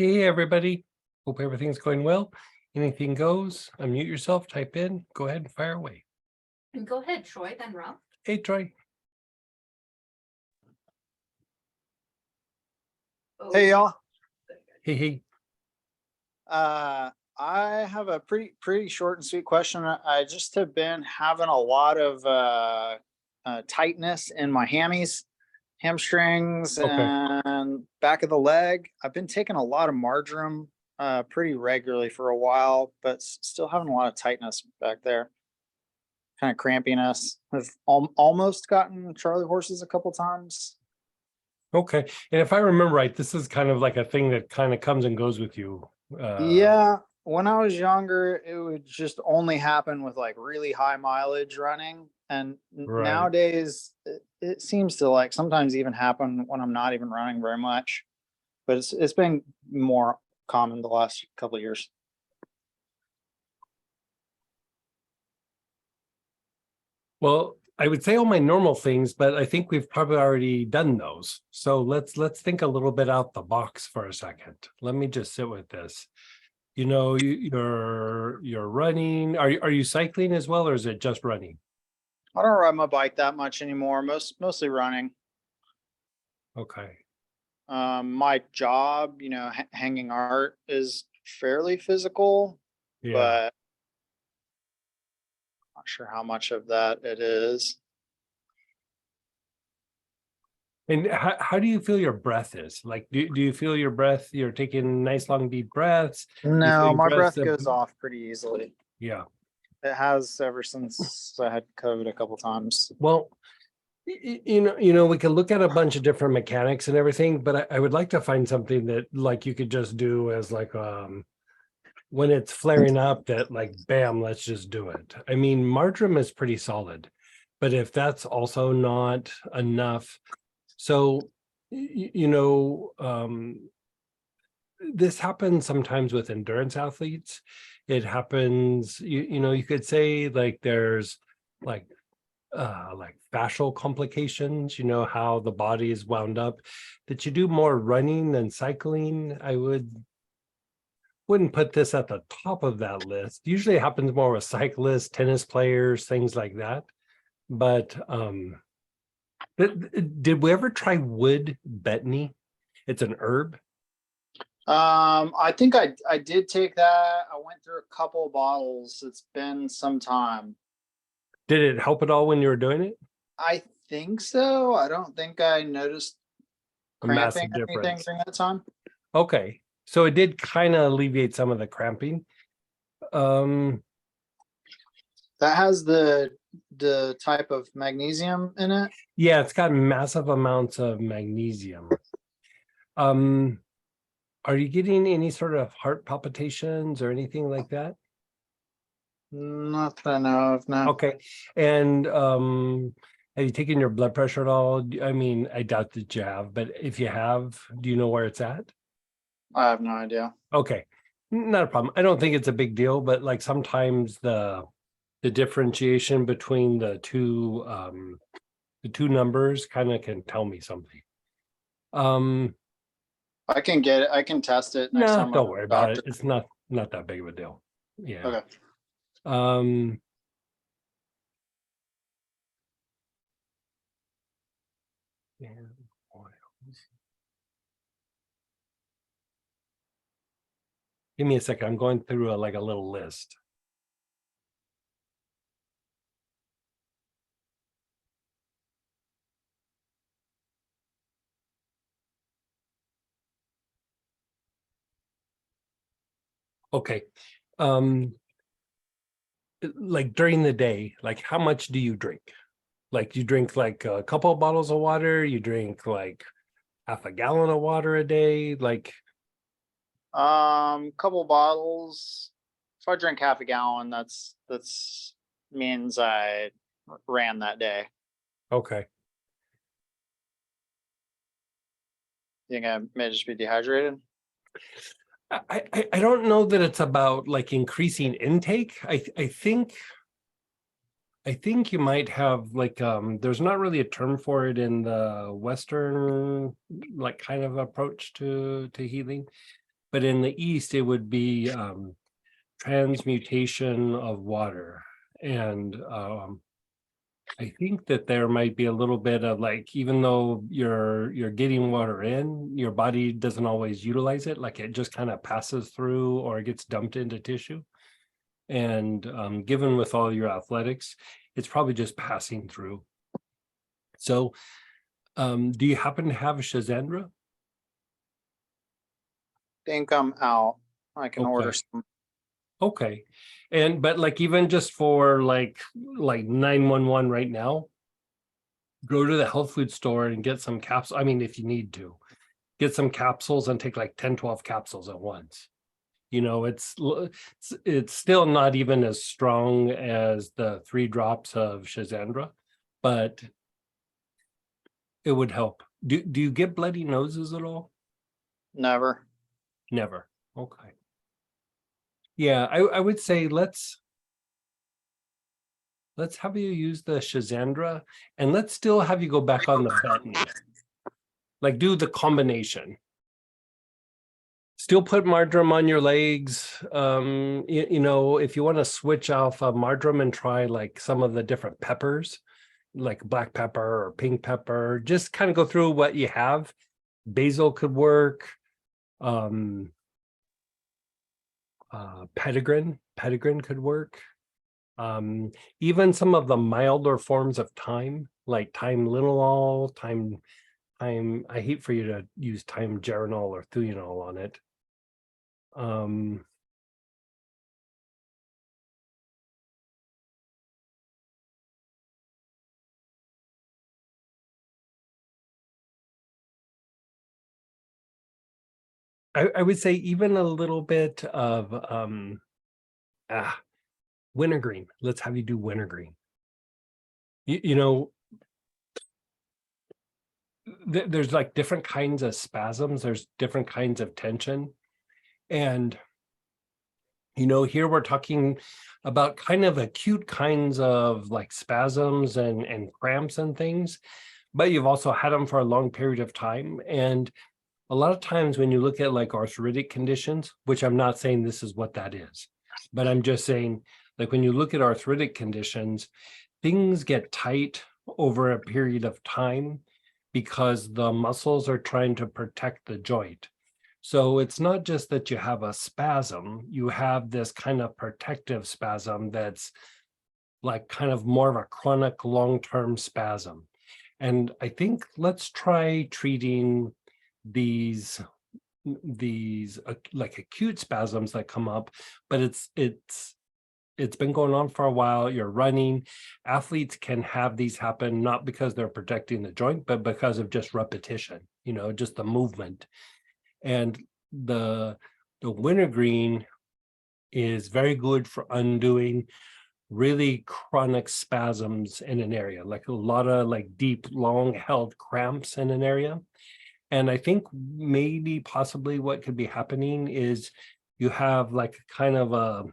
Hey, everybody. Hope everything's going well. Anything goes. Unmute yourself, type in, go ahead and fire away. And go ahead, Troy, then Ralph. Hey, Troy. Hey y'all. Hey. I have a pretty short and sweet question. I just have been having a lot of tightness in my hamstrings Okay. and back of the leg. I've been taking a lot of marjoram pretty regularly for a while, but still having a lot of tightness back there. Kind of crampiness. I've almost gotten Charlie horses a couple times. Okay. And if I remember right, this is kind of like a thing that kind of comes and goes with you. Yeah, when I was younger, it would just only happen with like really high mileage running. And Right. nowadays, it seems to like sometimes even happen when I'm not even running very much. But it's been more common the last couple of years. Well, I would say all my normal things, but I think we've probably already done those. So let's think a little bit out the box for a second. Let me just sit with this. You know, you're running. Are you cycling as well, or is it just running? I don't ride my bike that much anymore. Mostly running. Okay. My job, hanging art is fairly physical, Yeah. but not sure how much of that it is. And how do you feel your breath is? Like, do you feel your breath? You're taking nice long deep breaths. Do you feel No, your my breath that- goes off pretty easily. Yeah. It has ever since I had COVID a couple times. Well, you know, we can look at a bunch of different mechanics and everything, but I would like to find something that like you could just do as like when it's flaring up that like bam, let's just do it. I mean, marjoram is pretty solid, but if that's also not enough, so this happens sometimes with endurance athletes. It happens, you could say like there's like fascial complications, how the body is wound up, that you do more running than cycling. I wouldn't put this at the top of that list. Usually it happens more with cyclists, tennis players, things like that. But did we ever try wood betony? It's an herb. I think I did take that. I went through a couple of bottles. It's been some time. Did it help at all when you were doing it? I think so. I don't think I noticed A cramping massive or anything difference. during that time. Okay. So it did kind of alleviate some of the cramping. That has the type of magnesium in it. Yeah, it's got massive amounts of magnesium. Are you getting any sort of heart palpitations or anything like that? Not that I know of, no. Okay. And have you taken your blood pressure at all? I mean, I doubt that you have, but if you have, do you know where it's at? I have no idea. Okay. Not a problem. I don't think it's a big deal, but like sometimes the differentiation between the two numbers kind of can tell me something. I can get it. I can test it next No, time. don't worry about it. It's not that big of a deal. Yeah. Okay. And oils. Give me a second. I'm going through like a little list. Okay. Like during the day, like how much do you drink? Like you drink like a couple of bottles of water, you drink like half a gallon of water a day, like Couple bottles. If I drink half a gallon, that's means I ran that day. okay. You think I may just be dehydrated? I don't know that it's about like increasing intake. I think you might have like there's not really a term for it in the Western like kind of approach to healing, but in the east, it would be transmutation of water. And I think that there might be a little bit of like, even though you're getting water in, your body doesn't always utilize it, like it just kind of passes through or it gets dumped into tissue. And given with all your athletics, it's probably just passing through. So do you happen to have a Shazandra? Think I'm out. I can order Okay. some. Okay. And but like even just for like 911 right now, go to the health food store and get some capsules. I mean, if you need to, get some capsules and take like 10, 12 capsules at once. You know, it's still not even as strong as the 3 drops of Shazandra, but it would help. Do you get bloody noses at all? Never. Never. Okay. Yeah, I would say let's have you use the Shazandra and let's still have you go back on the button. Like do the combination. Still put marjoram on your legs. You know, if you want to switch off marjoram and try like some of the different peppers, like black pepper or pink pepper, just kind of go through what you have. Basil could work. Petitgrain could work. Even some of the milder forms of thyme, like thyme linalool, thyme, I hate for you to use thyme geranol or thuyonol on it. I would say even a little bit of wintergreen. Let's have you do wintergreen. You know, there's like different kinds of spasms, there's different kinds of tension. And you know, here we're talking about kind of acute kinds of like spasms and cramps and things, but you've also had them for a long period of time. And a lot of times when you look at like arthritic conditions, which I'm not saying this is what that is, but I'm just saying like when you look at arthritic conditions, things get tight over a period of time because the muscles are trying to protect the joint. So it's not just that you have a spasm, you have this kind of protective spasm that's like kind of more of a chronic long-term spasm. And I think let's try treating these like acute spasms that come up, but it's been going on for a while. You're running. Athletes can have these happen not because they're protecting the joint, but because of just repetition, you know, just the movement. And the wintergreen is very good for undoing really chronic spasms in an area, like a lot of like deep, long held cramps in an area. And I think maybe possibly what could be happening is you have like kind of a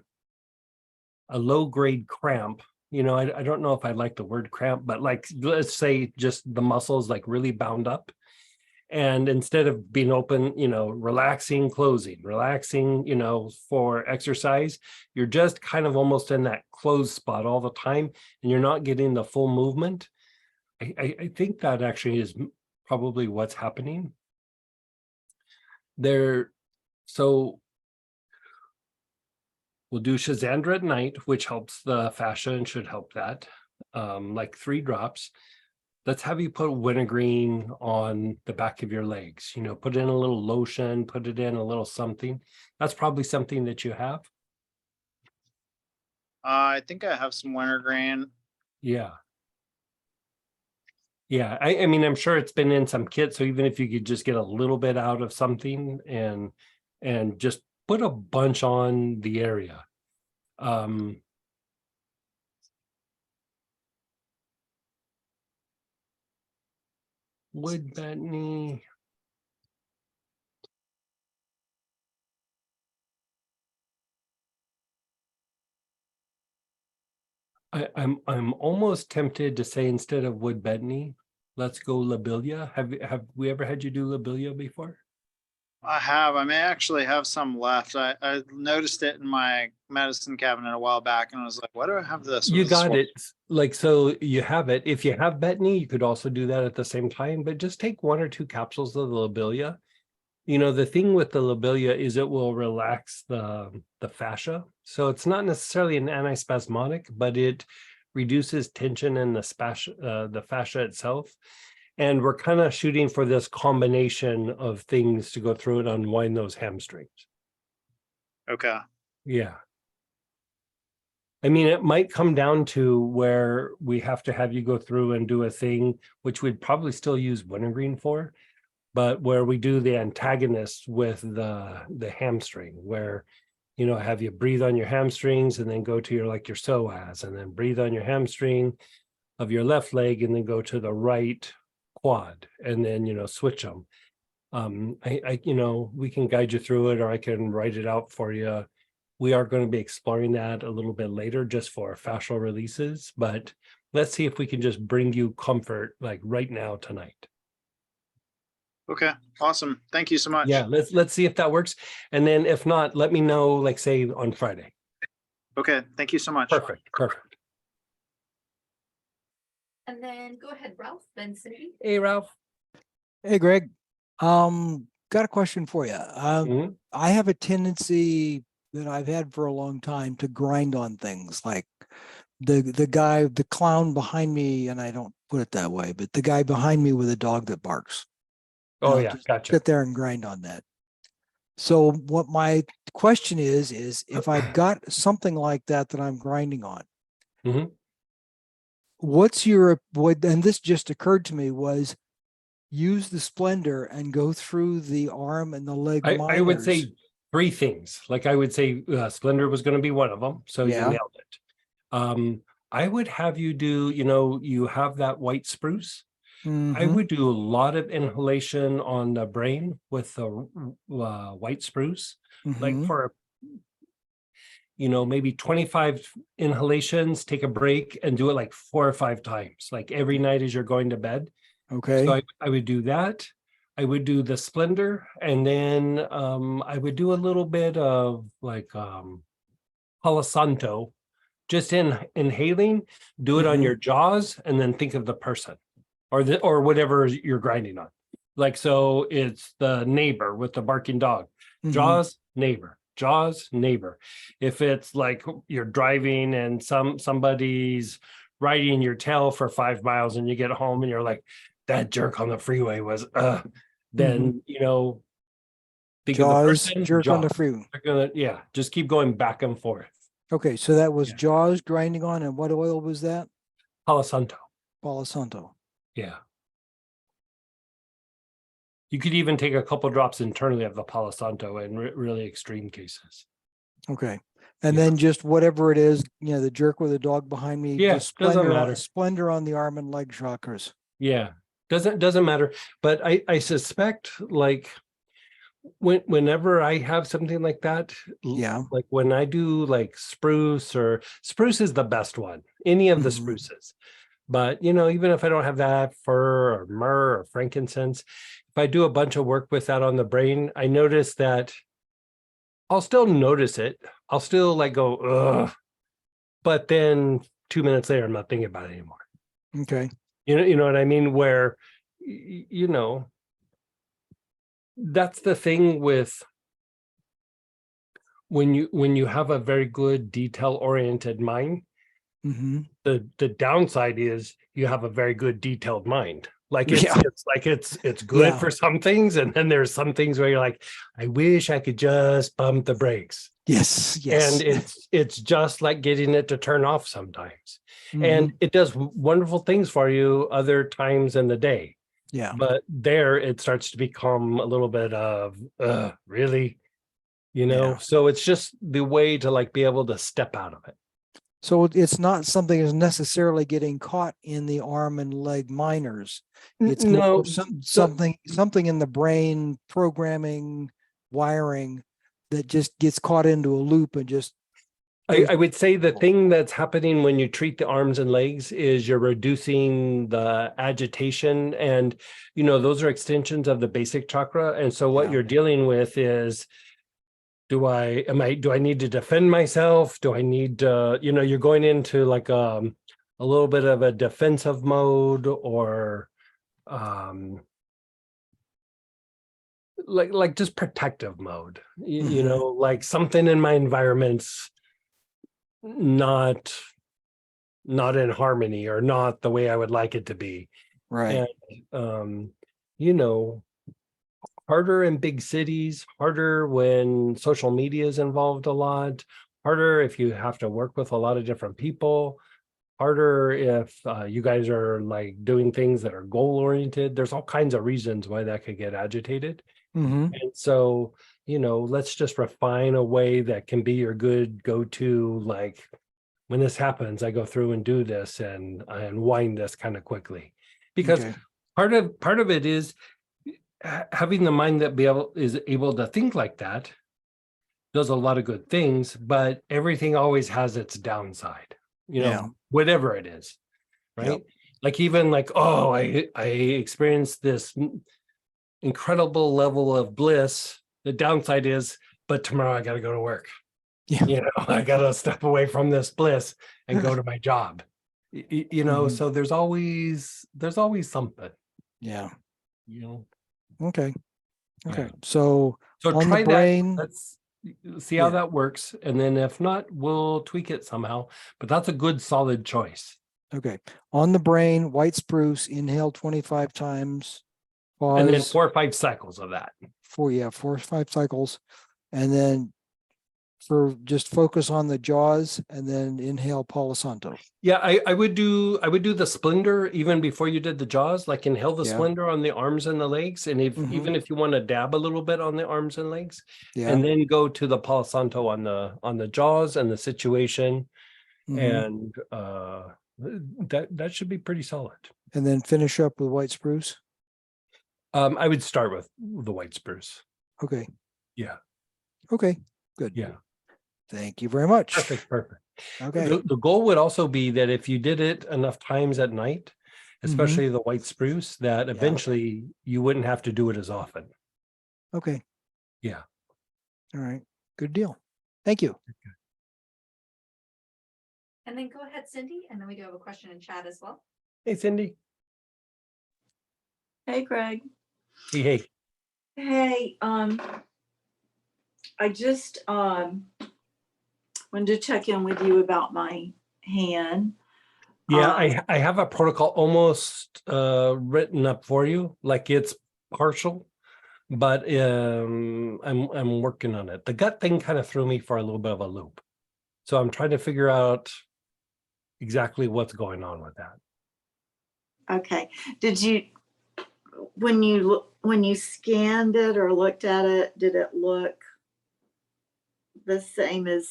low grade cramp. You know, I don't know if I like the word cramp, but like, let's say just the muscles like really bound up. And instead of being open, you know, relaxing, closing, relaxing, you know, for exercise, you're just kind of almost in that closed spot all the time and you're not getting the full movement. I think that actually is probably what's happening there. So we'll do Shazandra at night, which helps the fascia and should help that, like 3 drops. Let's have you put wintergreen on the back of your legs, you know, put in a little lotion, put it in a little something. That's probably something that you have. I think I have some wintergreen. Yeah. Yeah, I mean, I'm sure it's been in some kits, so even if you could just get a little bit out of something and just put a bunch on the area. Wood betony. I'm almost tempted to say instead of wood betony, let's go lobelia. Have we ever had you do lobelia before? I have. I may actually have some left. I noticed it in my medicine cabinet a while back and I was like, why do I have this? You Was this got one- it. Like, so you have it. If you have Betany, you could also do that at the same time, but just take 1 or 2 capsules of the lobelia. You know, the thing with the lobelia is it will relax the fascia. So it's not necessarily an antispasmodic, but it reduces tension in the fascia itself. And we're kind of shooting for this combination of things to go through and unwind those hamstrings. Okay. Yeah. I mean, it might come down to where we have to have you go through and do a thing, which we'd probably still use wintergreen for, but where we do the antagonist with the hamstring, where, you know, have you breathe on your hamstrings and then go to your like your psoas, and then breathe on your hamstring of your left leg and then go to the right quad, and then, you know, switch them. You know, we can guide you through it, or I can write it out for you. We are going to be exploring that a little bit later just for fascial releases, but let's see if we can just bring you comfort like right now tonight. Okay. Awesome. Thank you so much. Yeah, let's see if that works. And then if not, let me know, like say on Friday. Okay. Thank you so much. Perfect. And then go ahead, Ralph, then Cindy. Hey, Ralph. Hey, Greg. Got a question for you. Mhm. I have a tendency that I've had for a long time to grind on things like the clown behind me, and I don't put it that way, but the guy behind me with a dog that barks. Oh I'll yeah, just gotcha. sit there and grind on that. So what my question is if I've got something like that I'm grinding on, Mhm. what, and this just occurred to me, was use the Splendor and go through the arm and the leg I would minors. say 3 things. Like I would say Splendor was going to be one of them. So Yeah. you nailed it. I would have you do, you know, you have that white spruce. I Mhm. would do a lot of inhalation on the brain with the white spruce, like Mhm. for, you know, maybe 25 inhalations, take a break and do it like 4 or 5 times, like every night as you're going to bed. Okay. So I would do that. I would do the Splendor, and then I would do a little bit of like Palo Santo, just inhaling, do it on Mhm. your jaws, and then think of the person or whatever you're grinding on. Like, so it's the neighbor with the barking dog. Mhm. Jaws, neighbor. Jaws, neighbor. If it's like you're driving and somebody's riding your tail for 5 miles and you get home and you're like, that jerk on the freeway was then you know, think of the Jaws, person, jerk on the Jaws. freeway. They're gonna, yeah, just keep going back and forth. Okay, so that was Yeah. Jaws grinding on, and what oil was that? Palo Santo. Palo Santo. Yeah. You could even take a couple drops internally of the Palo Santo in really extreme cases. Okay. And Yeah. then just whatever it is, you know, the jerk with the dog behind me, Yeah, just doesn't Splendor, matter. Splendor on the arm and leg chakras. Yeah, doesn't matter. But I suspect like whenever I have something like that, Yeah. like when I do like spruce, or spruce is the best one, any of the Mhm. spruces. But you know, even if I don't have that, fir or myrrh or frankincense, if I do a bunch of work with that on the brain, I notice that I'll still notice it. I'll still like go, ugh. But then 2 minutes later, I'm not thinking about it anymore. Okay. You know what I mean? Where, you know, that's the thing with when you have a very good detail-oriented mind, Hmm. the downside is you have a very good detailed mind. Like it's Yeah. it's like it's good Yeah. for some things, and then there's some things where you're like, I wish I could just bump the brakes. Yes. Yes. And it's just like getting it to turn off sometimes. Mhm. And it does wonderful things for you other times in the day. Yeah. But there it starts to become a little bit of really, you know. Yeah. So it's just the way to like be able to step out of it. So it's not something that's necessarily getting caught in the arm and leg minors. It's No, more something in the brain programming, wiring, that just gets caught into a loop and just I would say the thing that's happening when you treat the arms and legs is you're reducing the agitation, and those are extensions of the basic chakra. And so what Yeah. you're dealing with is, do I need to defend myself? Do I need to, you're going into like a little bit of a defensive mode, or like just protective mode. Like something in my environment's not in harmony, or not the way I would like it to be. Right. And harder in big cities, harder when social media is involved a lot, harder if you have to work with a lot of different people, harder if you guys are like doing things that are goal oriented. There's all kinds of reasons why that could get agitated. Mm-hmm. And so, let's just refine a way that can be your good go-to, like when this happens, I go through and do this and I unwind this kind of quickly. Because Okay. part of it is having the mind that is able to think like that does a lot of good things, but everything always has its downside, Yeah. whatever it is, right? Yep. Like even like, oh, I experienced this incredible level of bliss. The downside is, but tomorrow I got to go to work. Yeah. I got to step away from this bliss and go to my job. Mhm. So there's always something, Yeah. Yeah. Okay. So So on try the brain, that. Let's see how Yeah. that works. And then if not, we'll tweak it somehow. But that's a good solid choice. okay. On the brain, white spruce, inhale 25 times. And then Pause 4 or 5 cycles of that. 4 or 5 cycles. And then just focus on the jaws and then inhale Palo Santo. Yeah, I would do the splendor even before you did the jaws, like inhale the Yeah. splendor on the arms and the legs. And Mhm. even if you want to dab a little bit on the arms and legs, Yeah. and then go to the Palo Santo on the jaws and the situation. Mhm. And that should be pretty solid. And then finish up with white spruce. I would start with the white spruce. Okay. Yeah. Okay. Good. Yeah. Thank you very much. Perfect. Okay. The goal would also be that if you did it enough times at night, especially the white spruce, that eventually you wouldn't have to do it as often. Okay. Yeah. All right. Good deal. Thank you. And then go ahead, Cindy, and then we do have a question in chat as well. Hey, Cindy. Hey, Greg. Hey. Hey, I just wanted to check in with you about my hand. Yeah, I have a protocol almost written up for you, like it's partial, but I'm working on it. The gut thing kind of threw me for a little bit of a loop. So I'm trying to figure out exactly what's going on with that. Okay. Did you, when you scanned it or looked at it, did it look the same as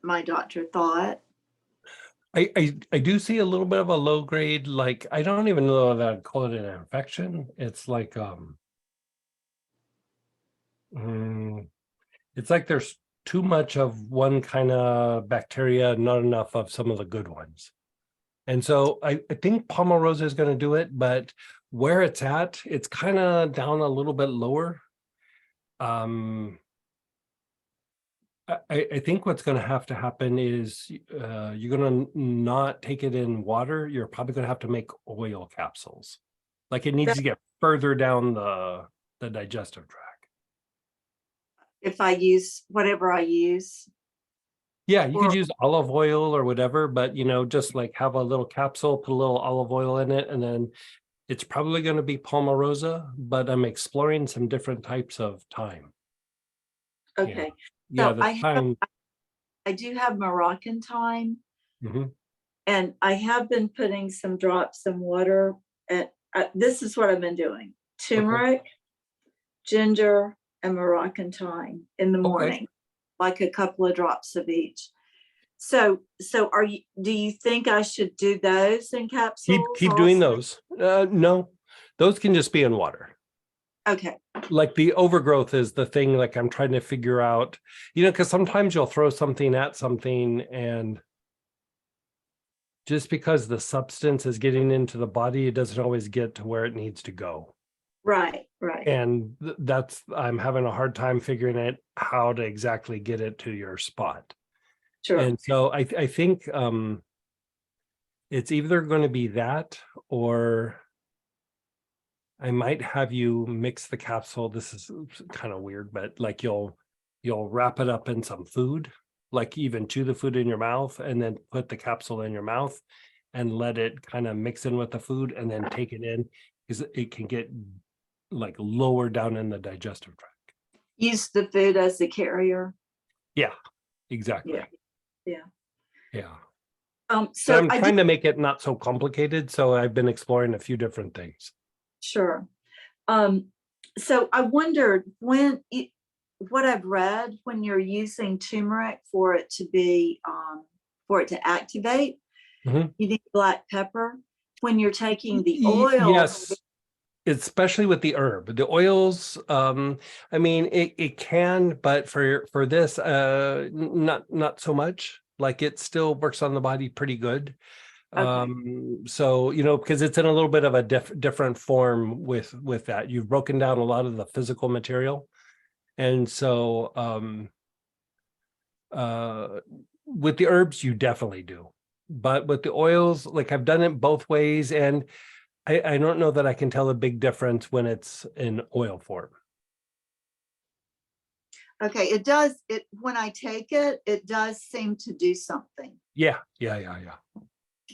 my doctor thought? I do see a little bit of a low grade, like I don't even know that I'd call it an infection. It's like it's like there's too much of one kind of bacteria, not enough of some of the good ones. And so I think Palmarosa is going to do it, but where it's at, it's kind of down a little bit lower. I think what's going to have to happen is you're going to not take it in water. You're probably going to have to make oil capsules. Like it needs to get further down the digestive tract. If I use whatever I use? Yeah, you Or- could use olive oil or whatever, but just like have a little capsule, put a little olive oil in it, and then it's probably going to be Palmarosa, but I'm exploring some different types of thyme. Okay. Yeah, So the thyme. I do have Moroccan thyme, Mhm. and I have been putting some drops in water. And this is what I've been doing: turmeric, ginger, and Moroccan thyme in the morning, like a couple of drops of each. So do you think I should do those in capsules? Keep doing also? those. No, those can just be in water. Okay, Like the overgrowth is the thing, like I'm trying to figure out, because sometimes you'll throw something at something and just because the substance is getting into the body, it doesn't always get to where it needs to go. right. And I'm having a hard time figuring out how to exactly get it to your spot. Sure. And so I think it's either going to be that, or I might have you mix the capsule. This is kind of weird, but like you'll wrap it up in some food, like even chew the food in your mouth and then put the capsule in your mouth and let it kind of mix in with the food and then take it in, because it can get like lower down in the digestive tract. Use the food as the carrier. Exactly. Yeah. So So I'm I trying to make it not so complicated. So I've been exploring a few different things. Sure. So I wondered what I've read, when you're using turmeric for it to be, for it to activate, Mhm. you need black pepper. When you're taking the oil. Yes, especially with the herb, the oils. I mean, it can, but for this, not so much. Like it still works on the body pretty good. Okay. So because it's in a little bit of a different form with that. You've broken down a lot of the physical material, and so with the herbs you definitely do, but with the oils, like I've done it both ways, and I don't know that I can tell a big difference when it's in oil form. Okay, when I take it, it does seem to do something, Yeah.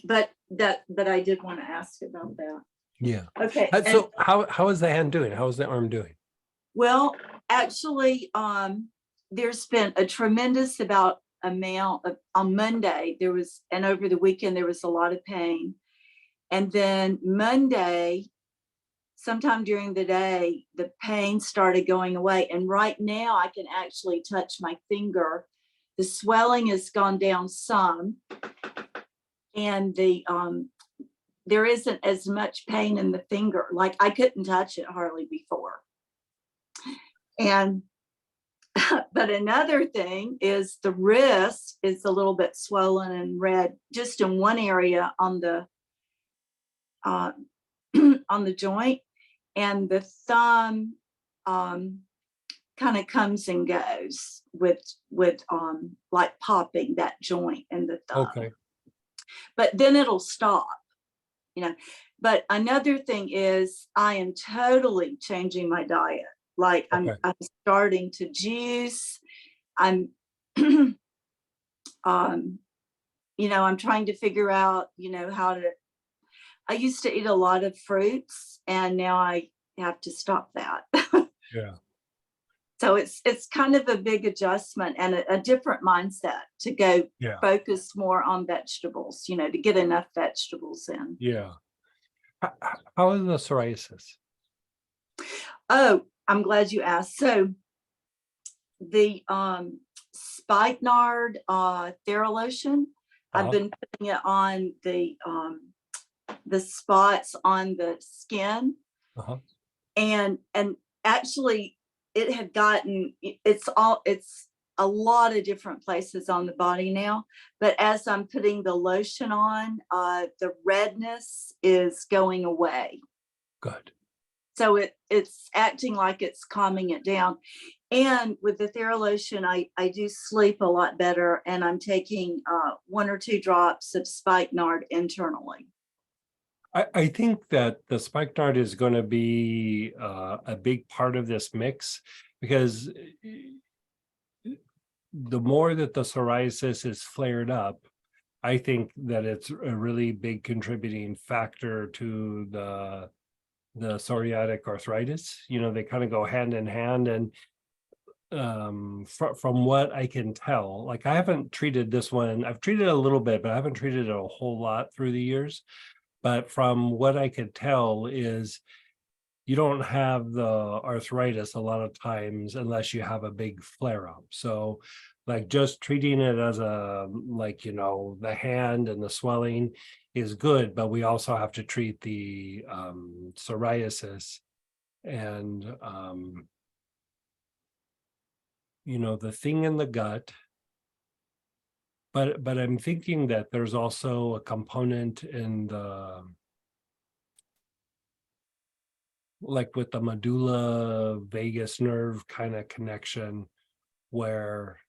but I did want to ask about that. Yeah. Okay. So how is the hand doing? How is the arm doing? Well, actually, there's been a tremendous amount of, on Monday, and over the weekend, there was a lot of pain. And then Monday, sometime during the day, the pain started going away. And right now I can actually touch my finger. The swelling has gone down some. And there isn't as much pain in the finger. Like I couldn't touch it hardly before. And but another thing is the wrist is a little bit swollen and red, just in one area on the on the joint, and the thumb kind of comes and goes with like popping that joint in the thumb. Okay. But then it'll stop, But another thing is I am totally changing my diet. Like I'm starting to juice. I'm I'm trying to figure out, how to. I used to eat a lot of fruits, and now I have to stop that. Yeah. So it's kind of a big adjustment and a different mindset to go focus more on vegetables, to get enough vegetables in. Yeah. How is the psoriasis? Oh, I'm glad you asked. So the spikenard Theralotion, I've been putting it on the spots on the skin, and actually it had gotten, it's a lot of different places on the body now, but as I'm putting the lotion on, the redness is going away. Good. So it's acting like it's calming it down. And with the Theralotion, I do sleep a lot better, and I'm taking 1 or 2 drops of spikenard internally. I think that the spikenard is going to be a big part of this mix, because the more that the psoriasis is flared up, I think that it's a really big contributing factor to the psoriatic arthritis. They kind of go hand in hand. And from what I can tell, like I haven't treated this one. I've treated it a little bit, but I haven't treated it a whole lot through the years. But from what I could tell is you don't have the arthritis a lot of times unless you have a big flare up. So like just treating it as the hand and the swelling is good, but we also have to treat the psoriasis and you know, the thing in the gut. But I'm thinking that there's also a component in the, like with the medulla vagus nerve kind of connection, where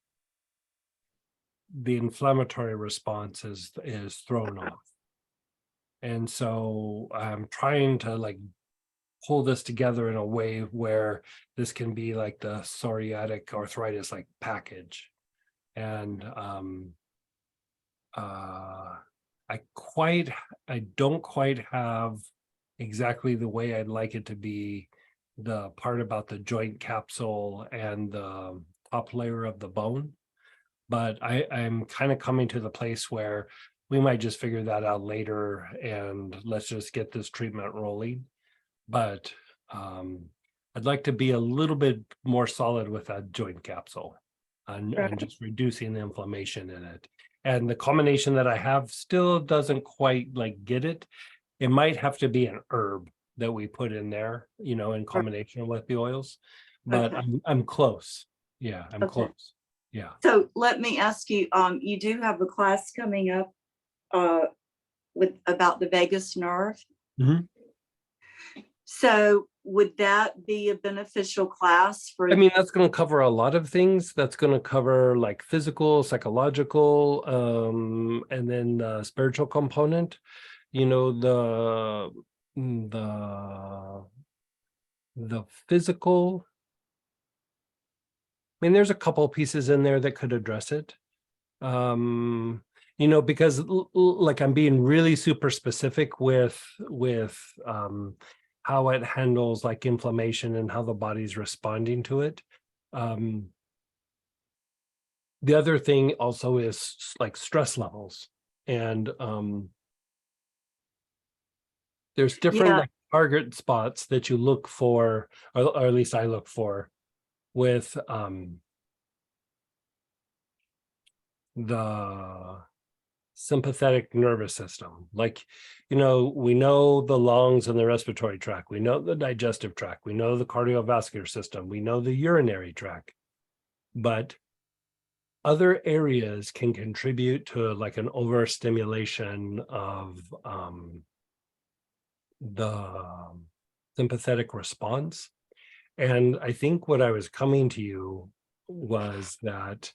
the inflammatory response is thrown off. And so I'm trying to like pull this together in a way where this can be like the psoriatic arthritis like package. And I don't quite have exactly the way I'd like it to be, the part about the joint capsule and the top layer of the bone. But I'm kind of coming to the place where we might just figure that out later and let's just get this treatment rolling. But I'd like to be a little bit more solid with that joint capsule and just reducing the inflammation in it. And the combination that I have still doesn't quite like get it. It might have to be an herb that we put in there, you know, in combination with the oils. But Okay. I'm close. Yeah, I'm Okay. close. Yeah. So let me ask you, you do have a class coming up with about the vagus nerve. Mhm. So would that be a beneficial class for? I mean, that's going to cover a lot of things. That's going to cover like physical, psychological, and then the spiritual component. You know, the physical. I mean, there's a couple pieces in there that could address it. You know, because like I'm being really super specific with how it handles like inflammation and how the body's responding to it. The other thing also is like stress levels, and there's different Yeah. like target spots that you look for, or at least I look for, with the sympathetic nervous system. Like, you know, we know the lungs and the respiratory tract, we know the digestive tract, we know the cardiovascular system, we know the urinary tract, but other areas can contribute to like an overstimulation of the sympathetic response. And I think what I was coming to you was that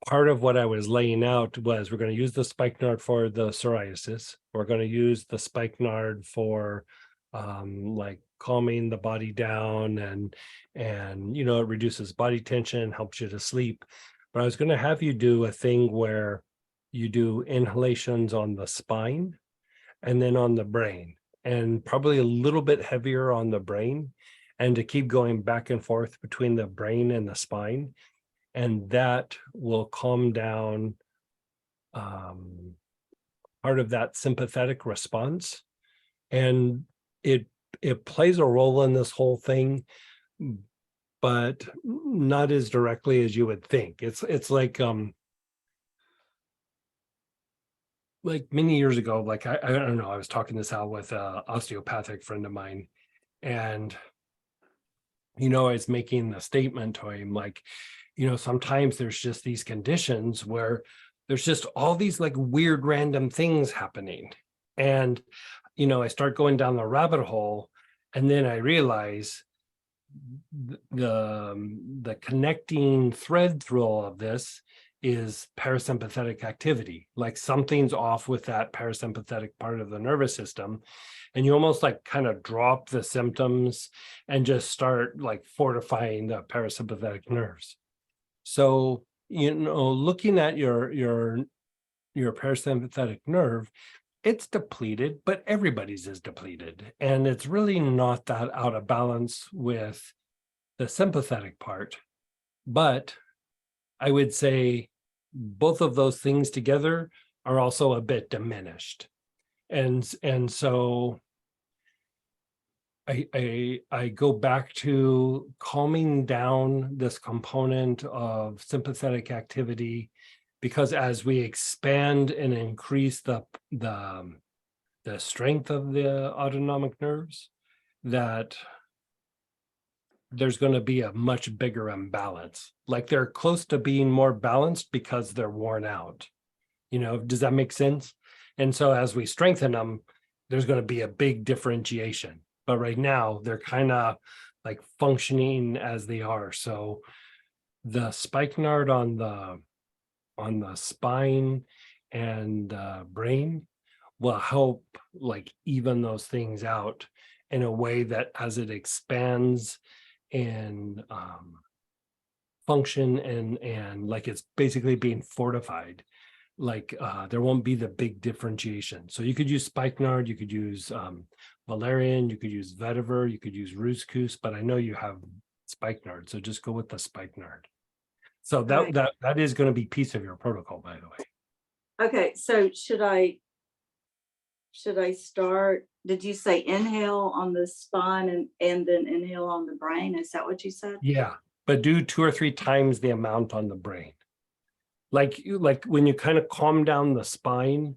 part of what I was laying out was we're going to use the spikenard for the psoriasis. We're going to use the spikenard for like calming the body down, and you know, it reduces body tension, helps you to sleep. But I was going to have you do a thing where you do inhalations on the spine and then on the brain, and probably a little bit heavier on the brain, and to keep going back and forth between the brain and the spine. And that will calm down part of that sympathetic response. And it plays a role in this whole thing, but not as directly as you would think. It's like many years ago, like I don't know, I was talking this out with an osteopathic friend of mine, and you know, I was making the statement to him, like, you know, sometimes there's just these conditions where there's just all these like weird random things happening. And, you know, I start going down the rabbit hole, and then I realize the connecting thread through all of this is parasympathetic activity. Like something's off with that parasympathetic part of the nervous system, and you almost like kind of drop the symptoms and just start like fortifying the parasympathetic nerves. So, you know, looking at your parasympathetic nerve, it's depleted, but everybody's is depleted, and it's really not that out of balance with the sympathetic part. But I would say both of those things together are also a bit diminished. And so I go back to calming down this component of sympathetic activity, because as we expand and increase the strength of the autonomic nerves, that there's going to be a much bigger imbalance. Like they're close to being more balanced because they're worn out. You know, does that make sense? And so as we strengthen them, there's going to be a big differentiation. But right now they're kind of like functioning as they are. So the spikenard on the spine and brain will help like even those things out in a way that as it expands and function and like it's basically being fortified, like there won't be the big differentiation. So you could use spikenard, you could use valerian, you could use vetiver, you could use rooskous, but I know you have spikenard, so just go with the spikenard. So Right. that is going to be piece of your protocol, by the way. Okay, so should I start, did you say inhale on the spine and then inhale on the brain? Is that what you said? Yeah, but do 2 or 3 times the amount on the brain. Like when you kind of calm down the spine,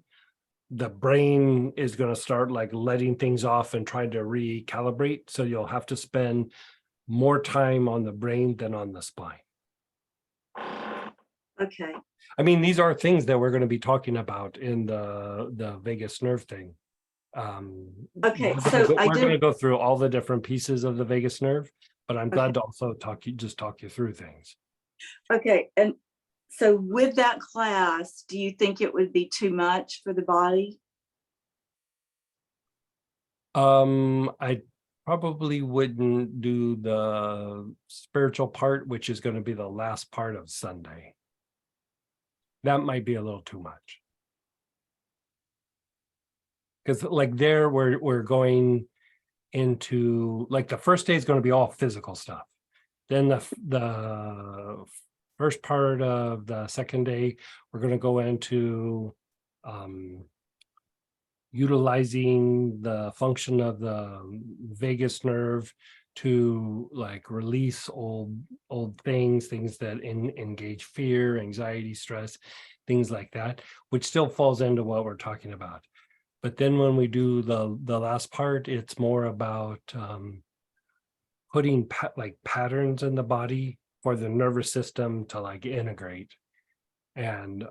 the brain is going to start like letting things off and trying to recalibrate. So you'll have to spend more time on the brain than on the spine. Okay, I mean, these are things that we're going to be talking about in the vagus nerve thing. Okay, We're so I going to did, go through all the different pieces of the vagus nerve, but I'm glad to also talk you through things. okay, and so with that class, do you think it would be too much for the body? I probably wouldn't do the spiritual part, which is going to be the last part of Sunday. That might be a little too much. Because like there we're going into like the first day is going to be all physical stuff. Then the first part of the second day, we're going to go into utilizing the function of the vagus nerve to like release old things that engage fear, anxiety, stress, things like that, which still falls into what we're talking about. But then when we do the last part, it's more about putting like patterns in the body for the nervous system to like integrate. And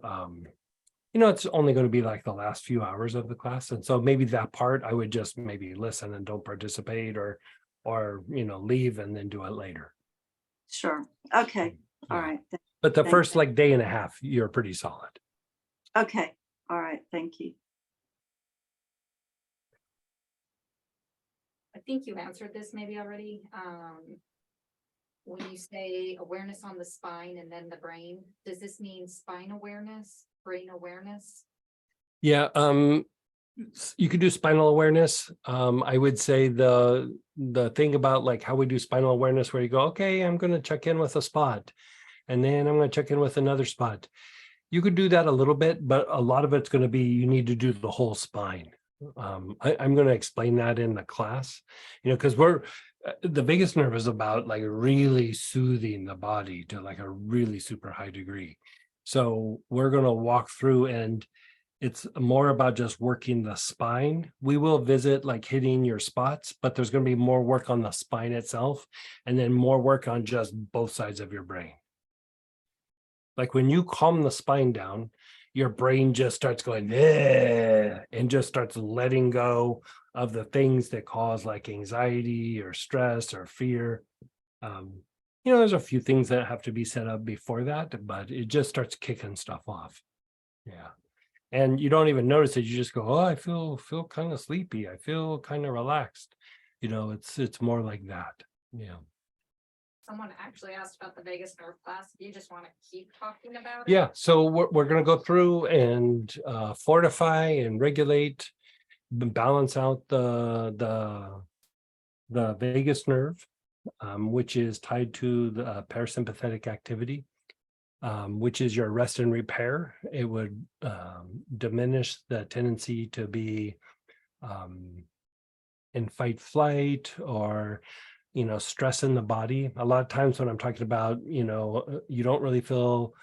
you know, it's only going to be like the last few hours of the class. And so maybe that part I would just maybe listen and don't participate or you know, leave and then do it later. Sure, okay, all Yeah. right, But the Thank first you. like day and a half, you're pretty solid. okay, all right, thank you. I think you answered this maybe already. When you say awareness on the spine and then the brain, does this mean spine awareness, brain awareness? Yeah, you could do spinal awareness. I would say the thing about like how we do spinal awareness, where you go, okay, I'm going to check in with a spot, and then I'm going to check in with another spot. You could do that a little bit, but a lot of it's going to be you need to do the whole spine. I'm going to explain that in the class, you know, because the vagus nerve is about like really soothing the body to like a really super high degree. So we're going to walk through, and it's more about just working the spine. We will visit like hitting your spots, but there's going to be more work on the spine itself, and then more work on just both sides of your brain. Like when you calm the spine down, your brain just starts going, "Eh," and just starts letting go of the things that cause like anxiety or stress or fear. You know, there's a few things that have to be set up before that, but it just starts kicking stuff off. Yeah. And you don't even notice it. You just go, oh, I feel kind of sleepy. I feel kind of relaxed. You know, it's more like that. Yeah. Someone actually asked about the vagus nerve class. You just want to keep talking about it? Yeah. So we're going to go through and fortify and regulate, balance out the vagus nerve, which is tied to the parasympathetic activity, which is your rest and repair. It would diminish the tendency to be in fight flight or, you know, stress in the body. A lot of times when I'm talking about, you know, you don't really feel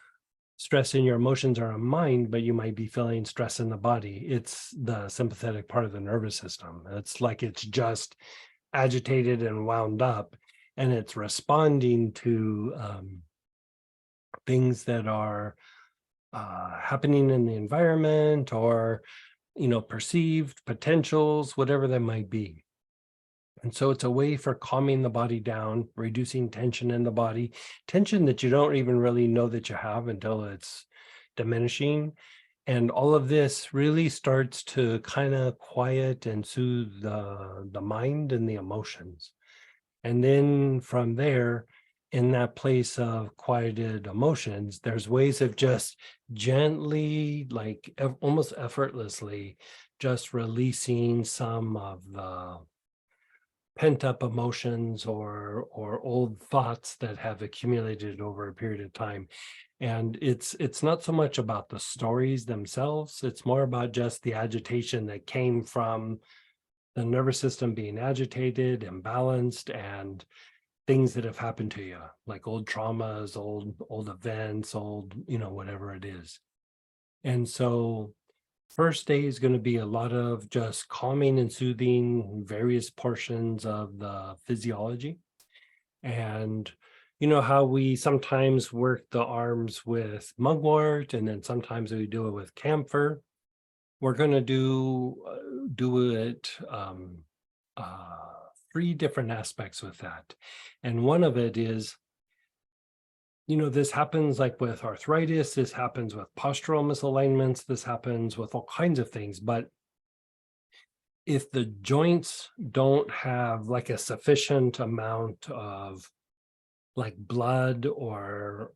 stress in your emotions or mind, but you might be feeling stress in the body. It's the sympathetic part of the nervous system. It's like it's just agitated and wound up, and it's responding to things that are happening in the environment, or perceived potentials, whatever that might be. And so it's a way for calming the body down, reducing tension in the body, tension that you don't even really know that you have until it's diminishing. And all of this really starts to kind of quiet and soothe the mind and the emotions. And then from there, in that place of quieted emotions, there's ways of just gently, like almost effortlessly, just releasing some of the pent up emotions or old thoughts that have accumulated over a period of time. And it's not so much about the stories themselves, it's more about just the agitation that came from the nervous system being agitated, imbalanced, and things that have happened to you, like old traumas, old events, whatever it is. And so first day is going to be a lot of just calming and soothing various portions of the physiology. And you know how we sometimes work the arms with mugwort, and then sometimes we do it with camphor. We're going to do it 3 different aspects with that. And one of it is, this happens like with arthritis, this happens with postural misalignments, this happens with all kinds of things. But if the joints don't have like a sufficient amount of like blood or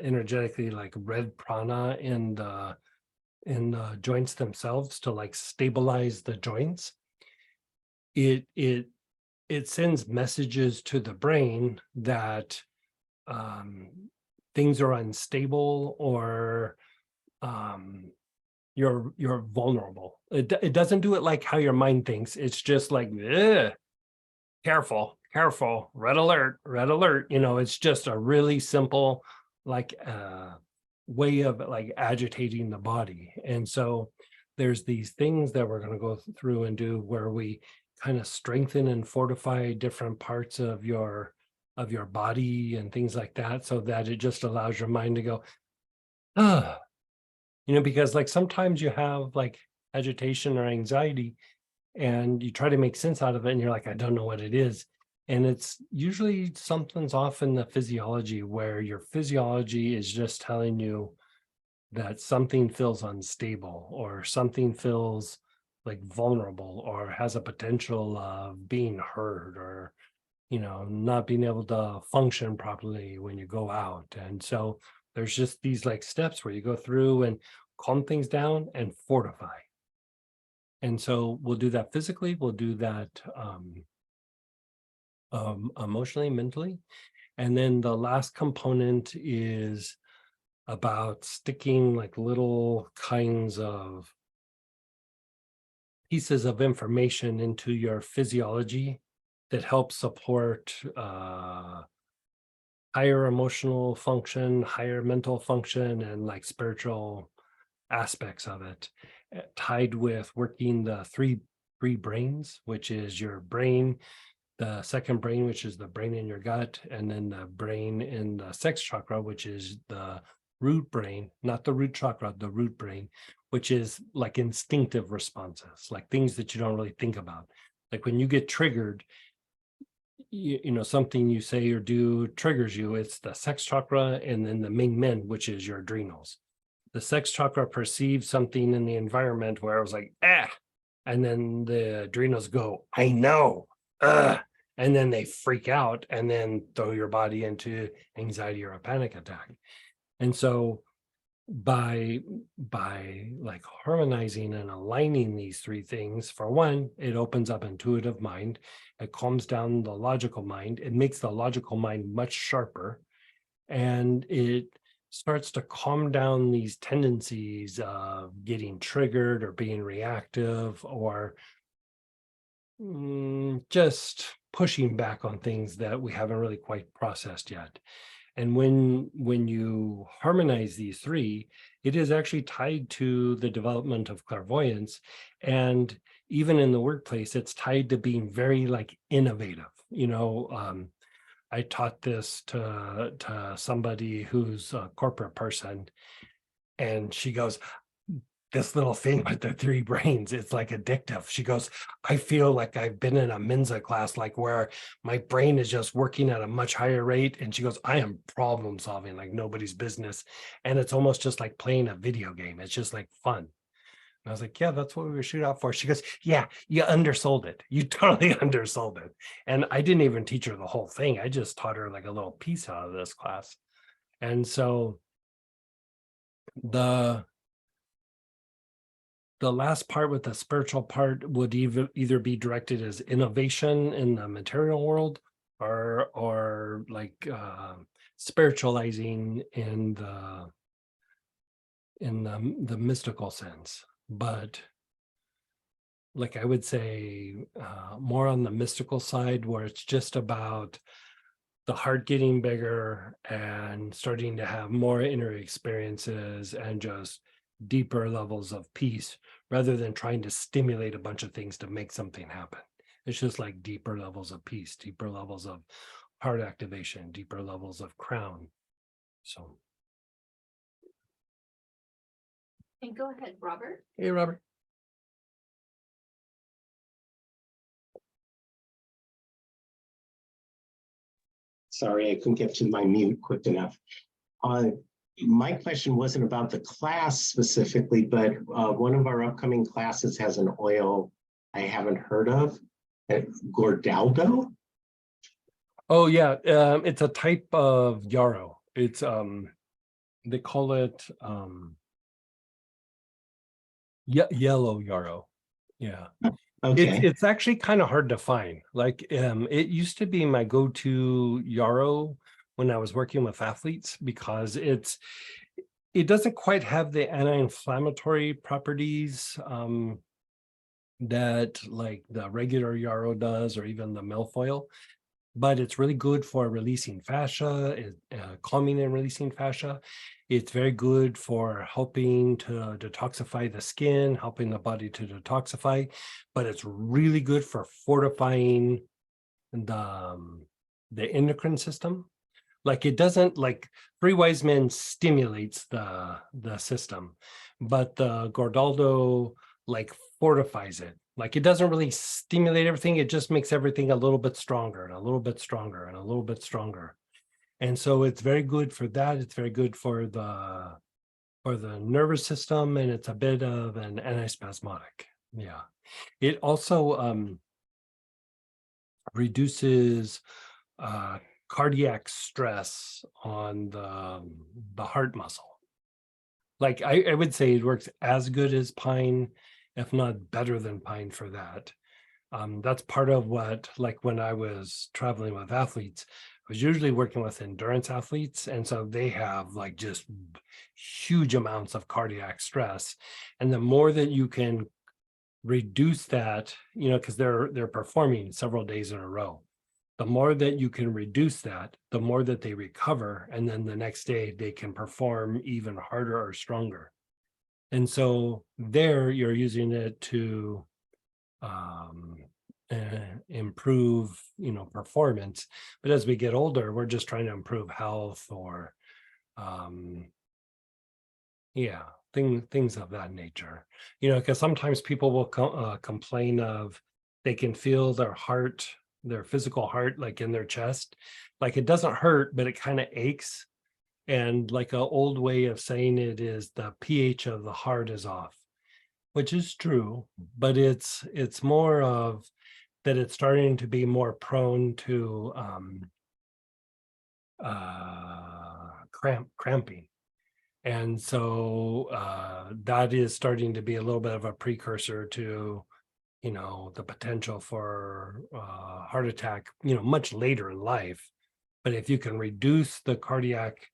energetically like red prana in the joints themselves to like stabilize the joints, it sends messages to the brain that things are unstable, or you're vulnerable. It doesn't do it like how your mind thinks. It's just like, careful, red alert. It's just a really simple like way of like agitating the body. And so there's these things that we're going to go through and do where we kind of strengthen and fortify different parts of your body and things like that, so that it just allows your mind to go, because like sometimes you have like agitation or anxiety and you try to make sense out of it and you're like, I don't know what it is. And it's usually something's off in the physiology, where your physiology is just telling you that something feels unstable, or something feels like vulnerable, or has a potential of being heard, or not being able to function properly when you go out. And so there's just these like steps where you go through and calm things down and fortify. And so we'll do that physically, we'll do that emotionally, mentally. And then the last component is about sticking like little kinds of pieces of information into your physiology that help support higher emotional function, higher mental function, and like spiritual aspects of it, tied with working the three brains, which is your brain, the second brain, which is the brain in your gut, and then the brain in the sex chakra, which is the root brain, not the root chakra, the root brain, which is like instinctive responses, like things that you don't really think about. Like when you get triggered, something you say or do triggers you, it's the sex chakra and then the Ming Men, which is your adrenals. The sex chakra perceives something in the environment where I was like, and then the adrenals go, I know, and then they freak out and then throw your body into anxiety or a panic attack. And so by like harmonizing and aligning these 3 things, for one, it opens up intuitive mind, it calms down the logical mind, it makes the logical mind much sharper, and it starts to calm down these tendencies of getting triggered or being reactive, or just pushing back on things that we haven't really quite processed yet. And when you harmonize these 3, it is actually tied to the development of clairvoyance. And even in the workplace, it's tied to being very like innovative. I taught this to somebody who's a corporate person, and she goes, this little thing with the 3 brains, it's like addictive. She goes, I feel like I've been in a Mensa class, like where my brain is just working at a much higher rate. And she goes, I am problem solving like nobody's business. And it's almost just like playing a video game. It's just like fun. And I was like, yeah, that's what we were shooting out for. She goes, yeah, you undersold it. You totally undersold it. And I didn't even teach her the whole thing. I just taught her like a little piece out of this class. And so the last part with the spiritual part would either be directed as innovation in the material world, or like spiritualizing in the mystical sense. But like I would say more on the mystical side, where it's just about the heart getting bigger and starting to have more inner experiences and just deeper levels of peace, rather than trying to stimulate a bunch of things to make something happen. It's just like deeper levels of peace, deeper levels of heart activation, deeper levels of crown. So. And go ahead, Robert. Hey, Robert. Sorry, I couldn't get to my mute quick enough. My question wasn't about the class specifically, but one of our upcoming classes has an oil I haven't heard of, Gordaldo. Oh yeah, it's a type of yarrow. It's they call it yellow yarrow. Yeah. Okay. It's actually kind of hard to find. Like it used to be my go-to yarrow when I was working with athletes, because it doesn't quite have the anti-inflammatory properties that like the regular yarrow does, or even the milfoil, but it's really good for releasing fascia, calming and releasing fascia. It's very good for helping to detoxify the skin, helping the body to detoxify, but it's really good for fortifying the endocrine system. Like it doesn't, like Three Wise Men stimulates the system, but the Gordaldo like fortifies it. Like it doesn't really stimulate everything. It just makes everything a little bit stronger and a little bit stronger and a little bit stronger. And so it's very good for that. It's very good for the nervous system, and it's a bit of an antispasmodic. Yeah. It also reduces cardiac stress on the heart muscle. Like I would say it works as good as pine, if not better than pine for that. That's part of what, like when I was traveling with athletes, I was usually working with endurance athletes. And so they have like just huge amounts of cardiac stress. And the more that you can reduce that, because they're performing several days in a row, the more that you can reduce that, the more that they recover. And then the next day they can perform even harder or stronger. And so there you're using it to improve, performance. But as we get older, we're just trying to improve health, or things of that nature. Because sometimes people will complain of, they can feel their heart, their physical heart, like in their chest, like it doesn't hurt, but it kind of aches. And like an old way of saying it is the pH of the heart is off, which is true, but it's more of that it's starting to be more prone to cramping. And so that is starting to be a little bit of a precursor to, the potential for heart attack, much later in life. But if you can reduce the cardiac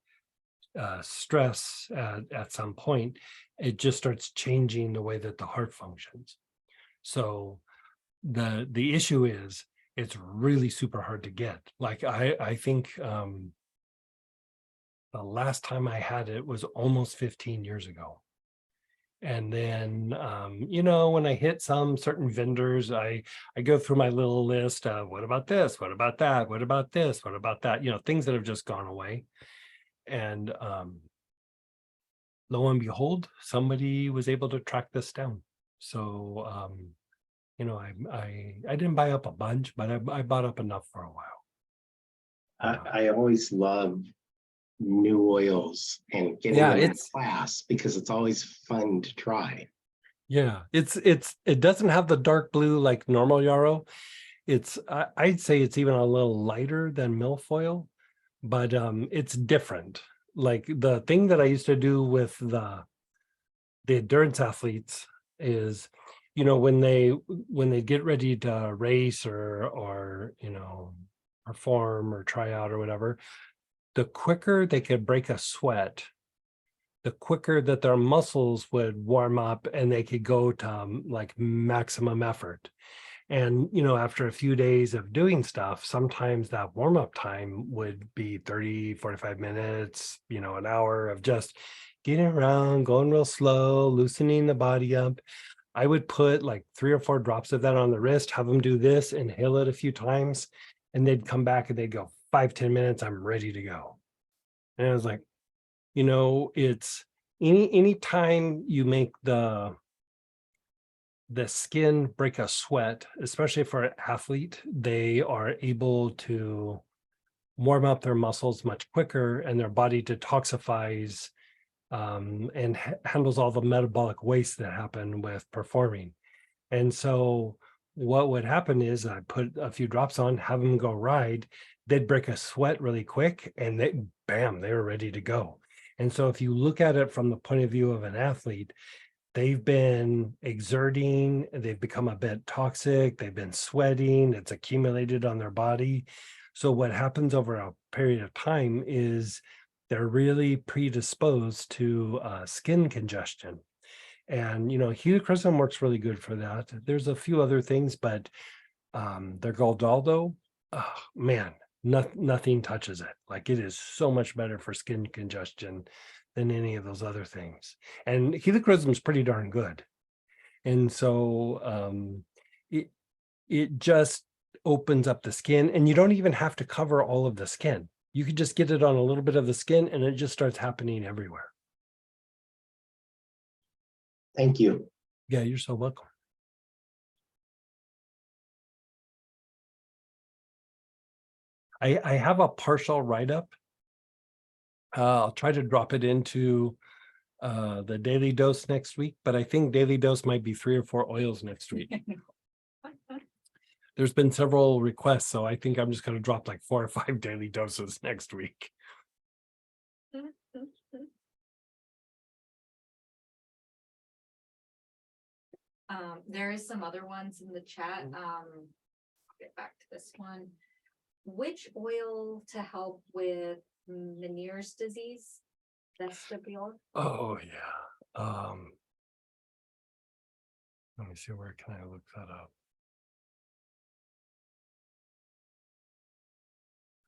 stress at some point, it just starts changing the way that the heart functions. So the issue is, it's really super hard to get. Like I think the last time I had it was almost 15 years ago. And then, you know, when I hit some certain vendors, I go through my little list of what about this? What about that? What about this? What about that? You know, things that have just gone away. And lo and behold, somebody was able to track this down. So you know, I didn't buy up a bunch, but I bought up enough for a while. I always love new oils and getting Yeah, them in it's- class because it's always fun to try. Yeah, it doesn't have the dark blue like normal yarrow. I'd say it's even a little lighter than milfoil, but it's different. Like the thing that I used to do with the endurance athletes is, you know, when they get ready to race or you know, perform or try out or whatever, the quicker they could break a sweat, the quicker that their muscles would warm up and they could go to like maximum effort. And, you know, after a few days of doing stuff, sometimes that warm up time would be 30, 45 minutes, you know, an hour of just getting around, going real slow, loosening the body up. I would put like 3 or 4 drops of that on the wrist, have them do this, inhale it a few times, and they'd come back and they'd go 5-10 minutes, I'm ready to go. And I was like, you know, it's any time you make the skin break a sweat, especially for an athlete, they are able to warm up their muscles much quicker and their body detoxifies and handles all the metabolic waste that happen with performing. And so what would happen is I put a few drops on, have them go ride, they'd break a sweat really quick and bam, they were ready to go. And so if you look at it from the point of view of an athlete, they've been exerting, they've become a bit toxic, they've been sweating, it's accumulated on their body. So what happens over a period of time is they're really predisposed to skin congestion. And, you know, helichrysum works really good for that. There's a few other things, but their Galdaldo, oh, man, nothing touches it. Like it is so much better for skin congestion than any of those other things. And helichrysum is pretty darn good. And so it just opens up the skin, and you don't even have to cover all of the skin. You could just get it on a little bit of the skin and it just starts happening everywhere. Thank you. Yeah, you're so welcome. I have a partial write-up. I'll try to drop it into the Daily Dose next week, but I think Daily Dose might be 3 or 4 oils next week. There's been several requests, so I think I'm just going to drop like 4 or 5 Daily Doses next week. There is some other ones in the chat. I'll get back to this one. Which oil to help with Meniere's disease? Vestibular? Oh yeah. Let me see, where can I look that up?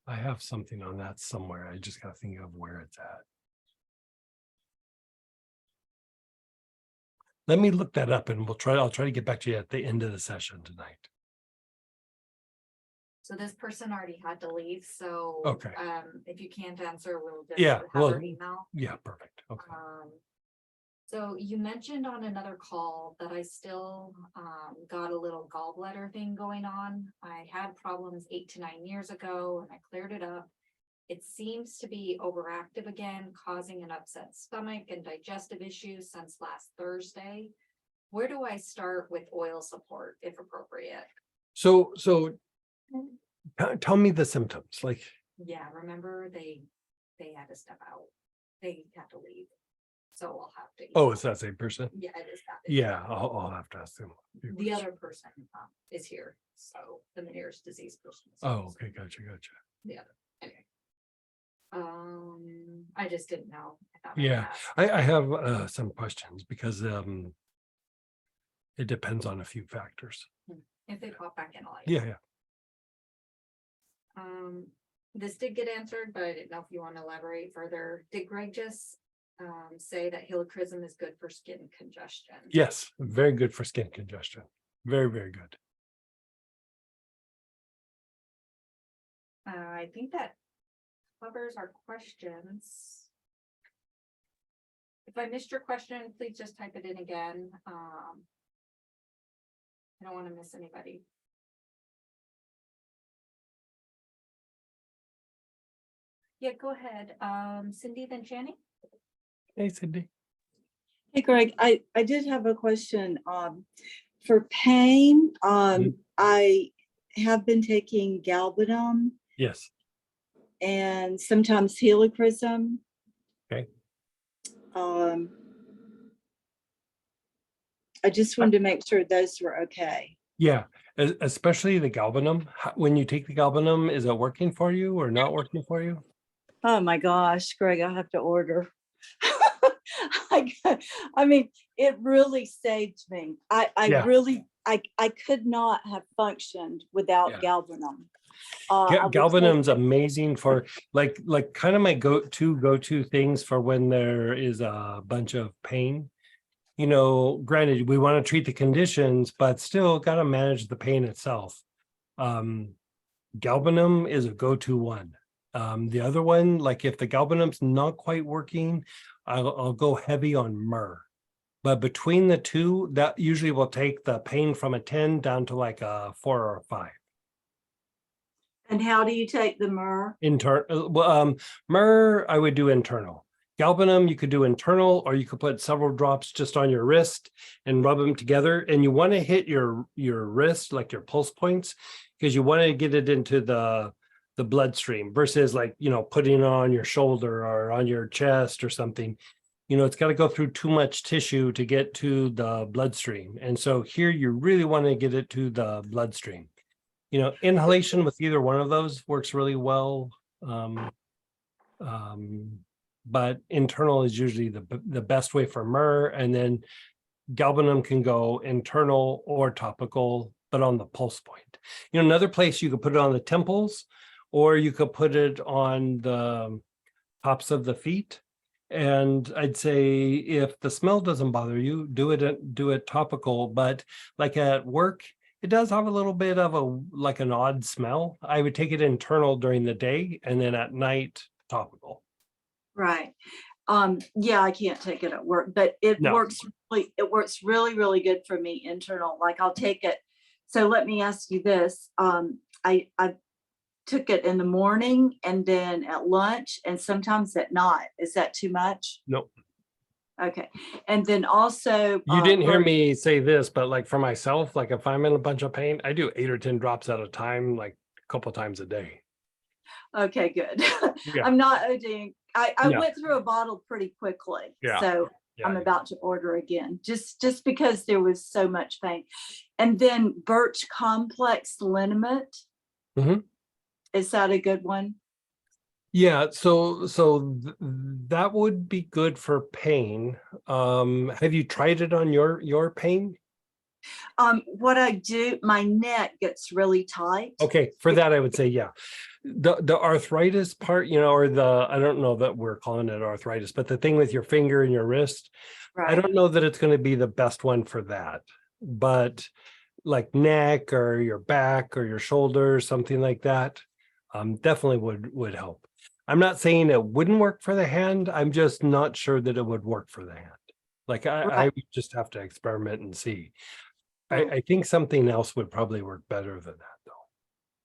I have something on that somewhere. I just got to think of where it's at. Let me look that up and I'll try to get back to you at the end of the session tonight. So this person already had to leave, so. Okay. If you can't answer, we'll just. Yeah, have well, her email. Yeah, perfect. Okay. So you mentioned on another call that I still, got a little gallbladder thing going on. I had problems 8 to 9 years ago and I cleared it up. It seems to be overactive again, causing an upset stomach and digestive issues since last Thursday. Where do I start with oil support if appropriate? So tell me the symptoms. Like, Yeah, remember they had to step out. They had to leave. So I'll have to. oh, it's that same person? Yeah, it is that. Yeah, I'll have to ask them. The other person is here, so the Meniere's disease person. is here, Oh, so okay, gotcha. The other, anyway. I just didn't know. I thought I'd Yeah, ask. I have some questions because it depends on a few factors. If they pop back in, I'll. Yeah. This did get answered, but I didn't know if you want to elaborate further. Did Greg just say that helichrysum is good for skin congestion. Yes, very good for skin congestion. Very, very good. I think that covers our questions. If I missed your question, please just type it in again. I don't want to miss anybody. Yeah, go ahead. Cindy, then Channing. Hey, Cindy. Hey Greg, I did have a question. For pain, I have been taking galbanum Yes. and sometimes helichrysum. Okay. I just wanted to make sure those were okay. Yeah, especially the galbanum. When you take the galbanum, is it working for you or not working for you? Oh my gosh, Greg, I have to order. I mean, it really saved me. Yeah. I could not have functioned without Yeah. galbanum. I would Galbanum's take- amazing for like kind of my go-to things for when there is a bunch of pain. You know, granted, we want to treat the conditions, but still got to manage the pain itself. Galbanum is a go-to one. The other one, like if the galbanum's not quite working, I'll go heavy on myrrh. But between the two, that usually will take the pain from a 10 down to like a 4 or a 5. And how do you take the myrrh? Myrrh, I would do internal. Galbanum, you could do internal, or you could put several drops just on your wrist and rub them together. And you want to hit your wrist, like your pulse points, because you want to get it into the bloodstream versus like, you know, putting it on your shoulder or on your chest or something. You know, it's got to go through too much tissue to get to the bloodstream. And so here you really want to get it to the bloodstream. You know, inhalation with either one of those works really well. But internal is usually the best way for myrrh, and then galbanum can go internal or topical, but on the pulse point. You know, another place you could put it on the temples, or you could put it on the tops of the feet. And I'd say if the smell doesn't bother you, do it topical. But like at work, it does have a little bit of an odd smell. I would take it internal during the day, and then at night topical. Right. Yeah, I can't take it at work, but it No. works really, really good for me internal. Like I'll take it. So let me ask you this. I took it in the morning and then at lunch and sometimes at night. Is that too much? Nope. Okay. And then also You didn't hear me say this, but like for myself, like if I'm in a bunch of pain, I do 8 or 10 drops at a time, like a couple times a day. Okay, good. Yeah. I'm not ODing. I No. went through a bottle pretty quickly. Yeah. So Yeah. I'm about to order again, just because there was so much pain. And then Birch Complex Liniment. Mhm. Is that a good one? Yeah, so that would be good for pain. Have you tried it on your pain? What I do, my neck gets really tight. Okay, for that I would say yeah. The arthritis part, you know, or I don't know that we're calling it arthritis, but the thing with your finger and your wrist, I Right. don't know that it's going to be the best one for that. But like neck or your back or your shoulder, something like that, definitely would help. I'm not saying it wouldn't work for the hand. I'm just not sure that it would work for the hand. Like I Right. would just have to experiment and see. Well, I think something else would probably work better than that though.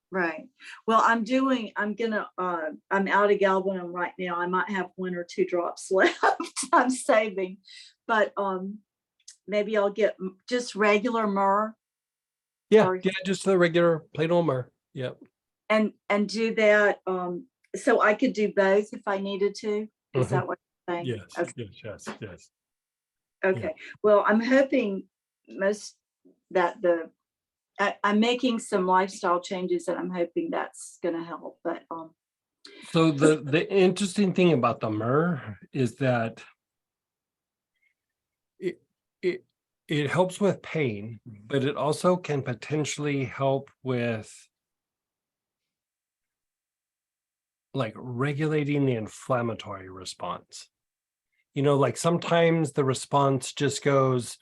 right. Well, I'm out of galbanum right now. I might have 1 or 2 drops left. I'm saving, but maybe I'll get just regular myrrh Yeah, Or- yeah, just the regular plain old myrrh. Yep. and do that. So I could do both if I needed to. Is Mhm. that what you're saying? Yes, Okay. yes. Okay. Well, I'm hoping I'm making some lifestyle changes and I'm hoping that's gonna help, but So the interesting thing about the myrrh is that it helps with pain, but it also can potentially help with like regulating the inflammatory response. You know, like sometimes the response just goes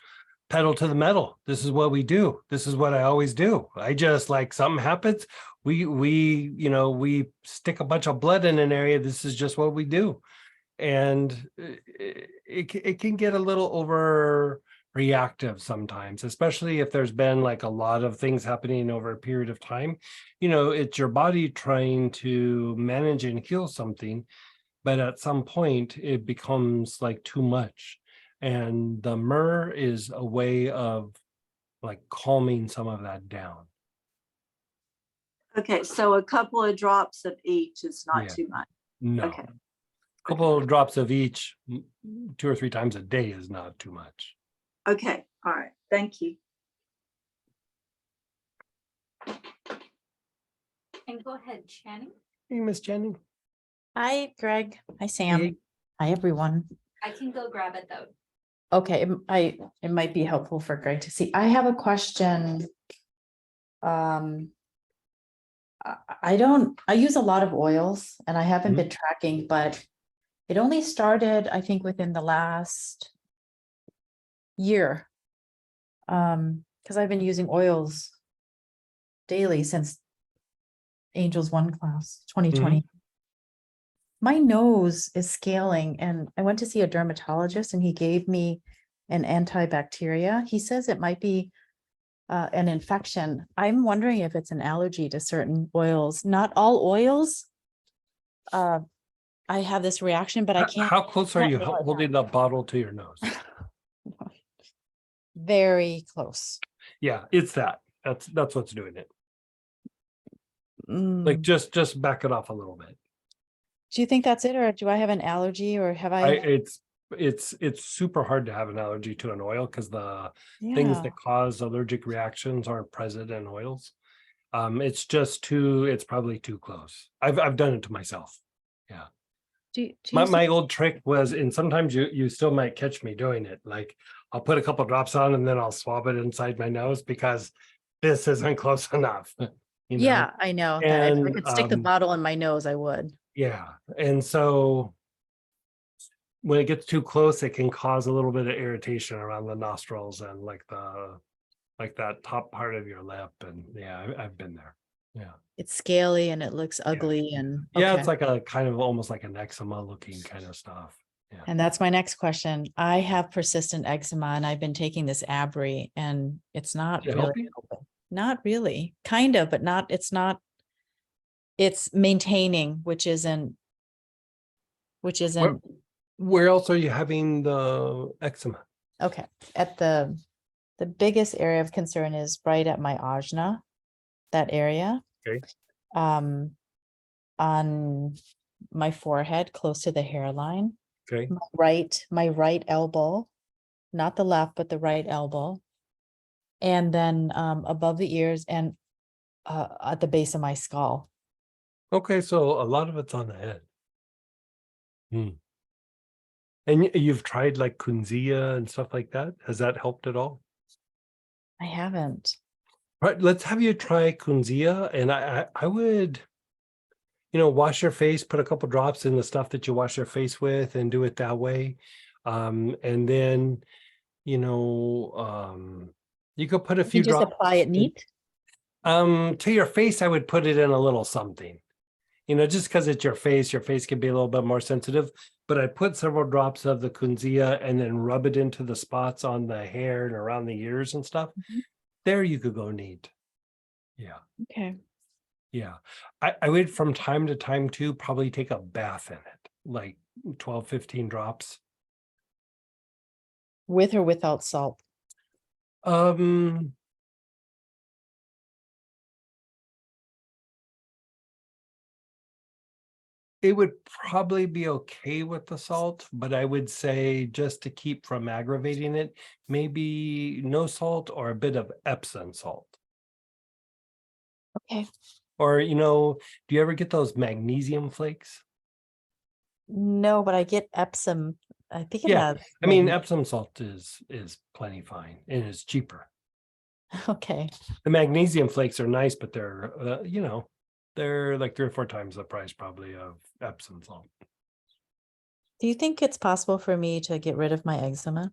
pedal to the metal. This is what we do. This is what I always do. I just like something happens. We stick a bunch of blood in an area. This is just what we do. And it can get a little overreactive sometimes, especially if there's been like a lot of things happening over a period of time. You know, it's your body trying to manage and heal something, but at some point it becomes like too much. And the myrrh is a way of like calming some of that down. Okay, so a couple of drops of each is not Yeah. too much. No. Okay. Couple of drops of each 2 or 3 times a day is not too much. Okay, all right, thank you. And go ahead, Channing. Hey, Miss Jenny. Hi, Greg. Hi, Hey. Sam. Hi, everyone. I can go grab it though. Okay, it might be helpful for Greg to see. I have a question. I use a lot of oils and I haven't been tracking, but it only started, I think, within the last year. Because I've been using oils daily since Angels One class, 2020. My nose is scaling and I went to see a dermatologist and he gave me an antibacteria. He says it might be an infection. I'm wondering if it's an allergy to certain oils. Not all oils. I have this reaction, but I can't. How close are can't you nail it holding the bottle to your nose? Very close. Yeah, it's that. That's what's doing it. Mm. Like just back it off a little bit. Do you think that's it, or do I have an allergy, or have I? It's super hard to have an allergy to an oil because the things Yeah. that cause allergic reactions aren't present in oils. It's probably too close. I've done it to myself. Yeah. Do you My old trick was, and sometimes you still might catch me doing it. Like I'll put a couple drops on and then I'll swab it inside my nose because this isn't close enough. You know? Yeah, I know that if I And, could stick the bottle in my nose, I would. Yeah, and so when it gets too close, it can cause a little bit of irritation around the nostrils and like that top part of your lip. And yeah, I've been there. Yeah. It's scaly and it looks ugly and Yeah, okay. it's like a kind of almost like an eczema looking kind of stuff. Yeah. And that's my next question. I have persistent eczema and I've been taking this Abri and it's not Does it help really, you? helping. Not really, kind of, but not, it's maintaining, which isn't. Where else are you having the eczema? Okay, at the biggest area of concern is right at my ajna, that area. Okay. On my forehead, close to the hairline, Okay. my right elbow, not the left, but the right elbow. And then above the ears and at the base of my skull. Okay, so a lot of it's on the head. And you've tried like Kunzia and stuff like that? Has that helped at all? I haven't. Right, let's have you try Kunzia, and I would, wash your face, put a couple drops in the stuff that you wash your face with, and do it that way. And then, you could put a few You just drops. apply it neat. To your face, I would put it in a little something. Just because it's your face can be a little bit more sensitive. But I put several drops of the Kunzia and then rub it into the spots on the hair and around the ears and stuff. Mhm. There you could go neat. Yeah. Okay. Yeah. I would from time to time too, probably take a bath in it, like 12, 15 drops. With or without salt? It would probably be okay with the salt, but I would say just to keep from aggravating it, maybe no salt or a bit of Epsom salt. Okay. Or, do you ever get those magnesium flakes? No, but I get Epsom. I think it Yeah, has. I mean, Epsom salt is plenty fine and it's cheaper. Okay. The magnesium flakes are nice, but they're, they're like 3 or 4 times the price probably of Epsom salt. Do you think it's possible for me to get rid of my eczema?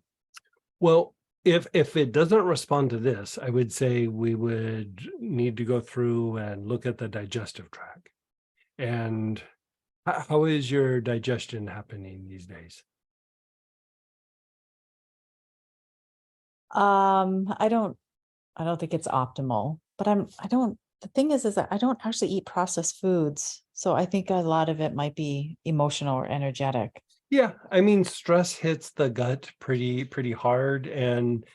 Well, if it doesn't respond to this, I would say we would need to go through and look at the digestive tract. And how is your digestion happening these days? I don't think it's optimal, but the thing is that I don't actually eat processed foods. So I think a lot of it might be emotional or energetic. Yeah, I mean, stress hits the gut pretty hard, and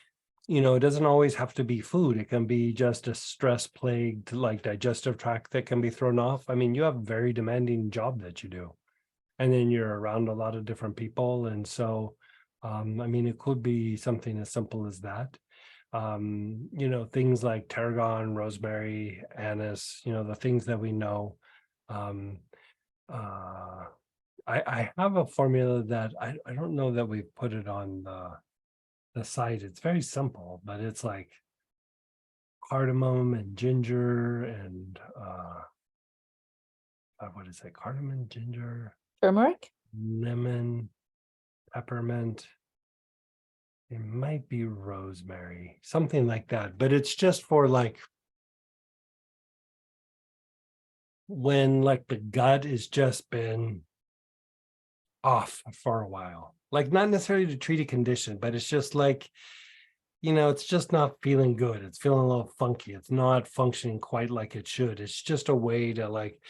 it doesn't always have to be food. It can be just a stress plagued like digestive tract that can be thrown off. I mean, you have a very demanding job that you do, and then you're around a lot of different people, and so I mean, it could be something as simple as that. Things like tarragon, rosemary, anise, the things that we know. Um, uh, I have a formula that I don't know that we put it on the site. It's very simple, but it's like cardamom and ginger and what is it? Cardamom, ginger, Turmeric? lemon, peppermint. It might be rosemary, something like that. But it's just for like when like the gut has just been off for a while, like not necessarily to treat a condition, but it's just like, it's just not feeling good. It's feeling a little funky. It's not functioning quite like it should. It's just a way to like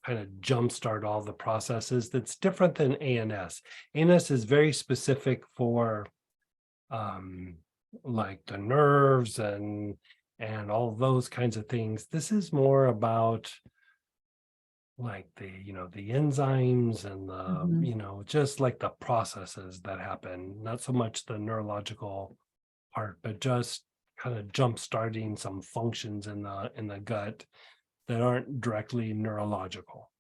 kind of jumpstart all the processes that's different than ANS. ANS is very specific for like the nerves and all those kinds of things. This is more about like the enzymes and the just like the processes that happen, not so much the neurological part, but just kind of jump starting some functions in the gut that aren't directly neurological,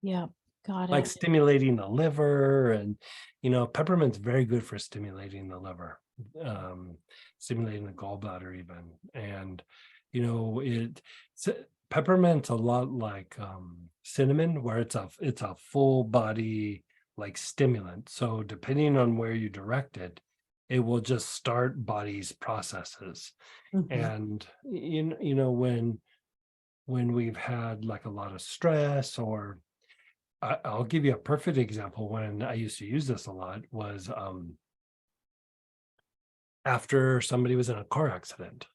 Yeah, got like it. stimulating the liver. And peppermint's very good for stimulating the liver, stimulating the gallbladder even. And peppermint's a lot like cinnamon, where it's a full body like stimulant. So depending on where you direct it, it will just start body's processes. Mhm. And when we've had like a lot of stress, or I'll give you a perfect example. When I used to use this a lot was after somebody was in a car accident.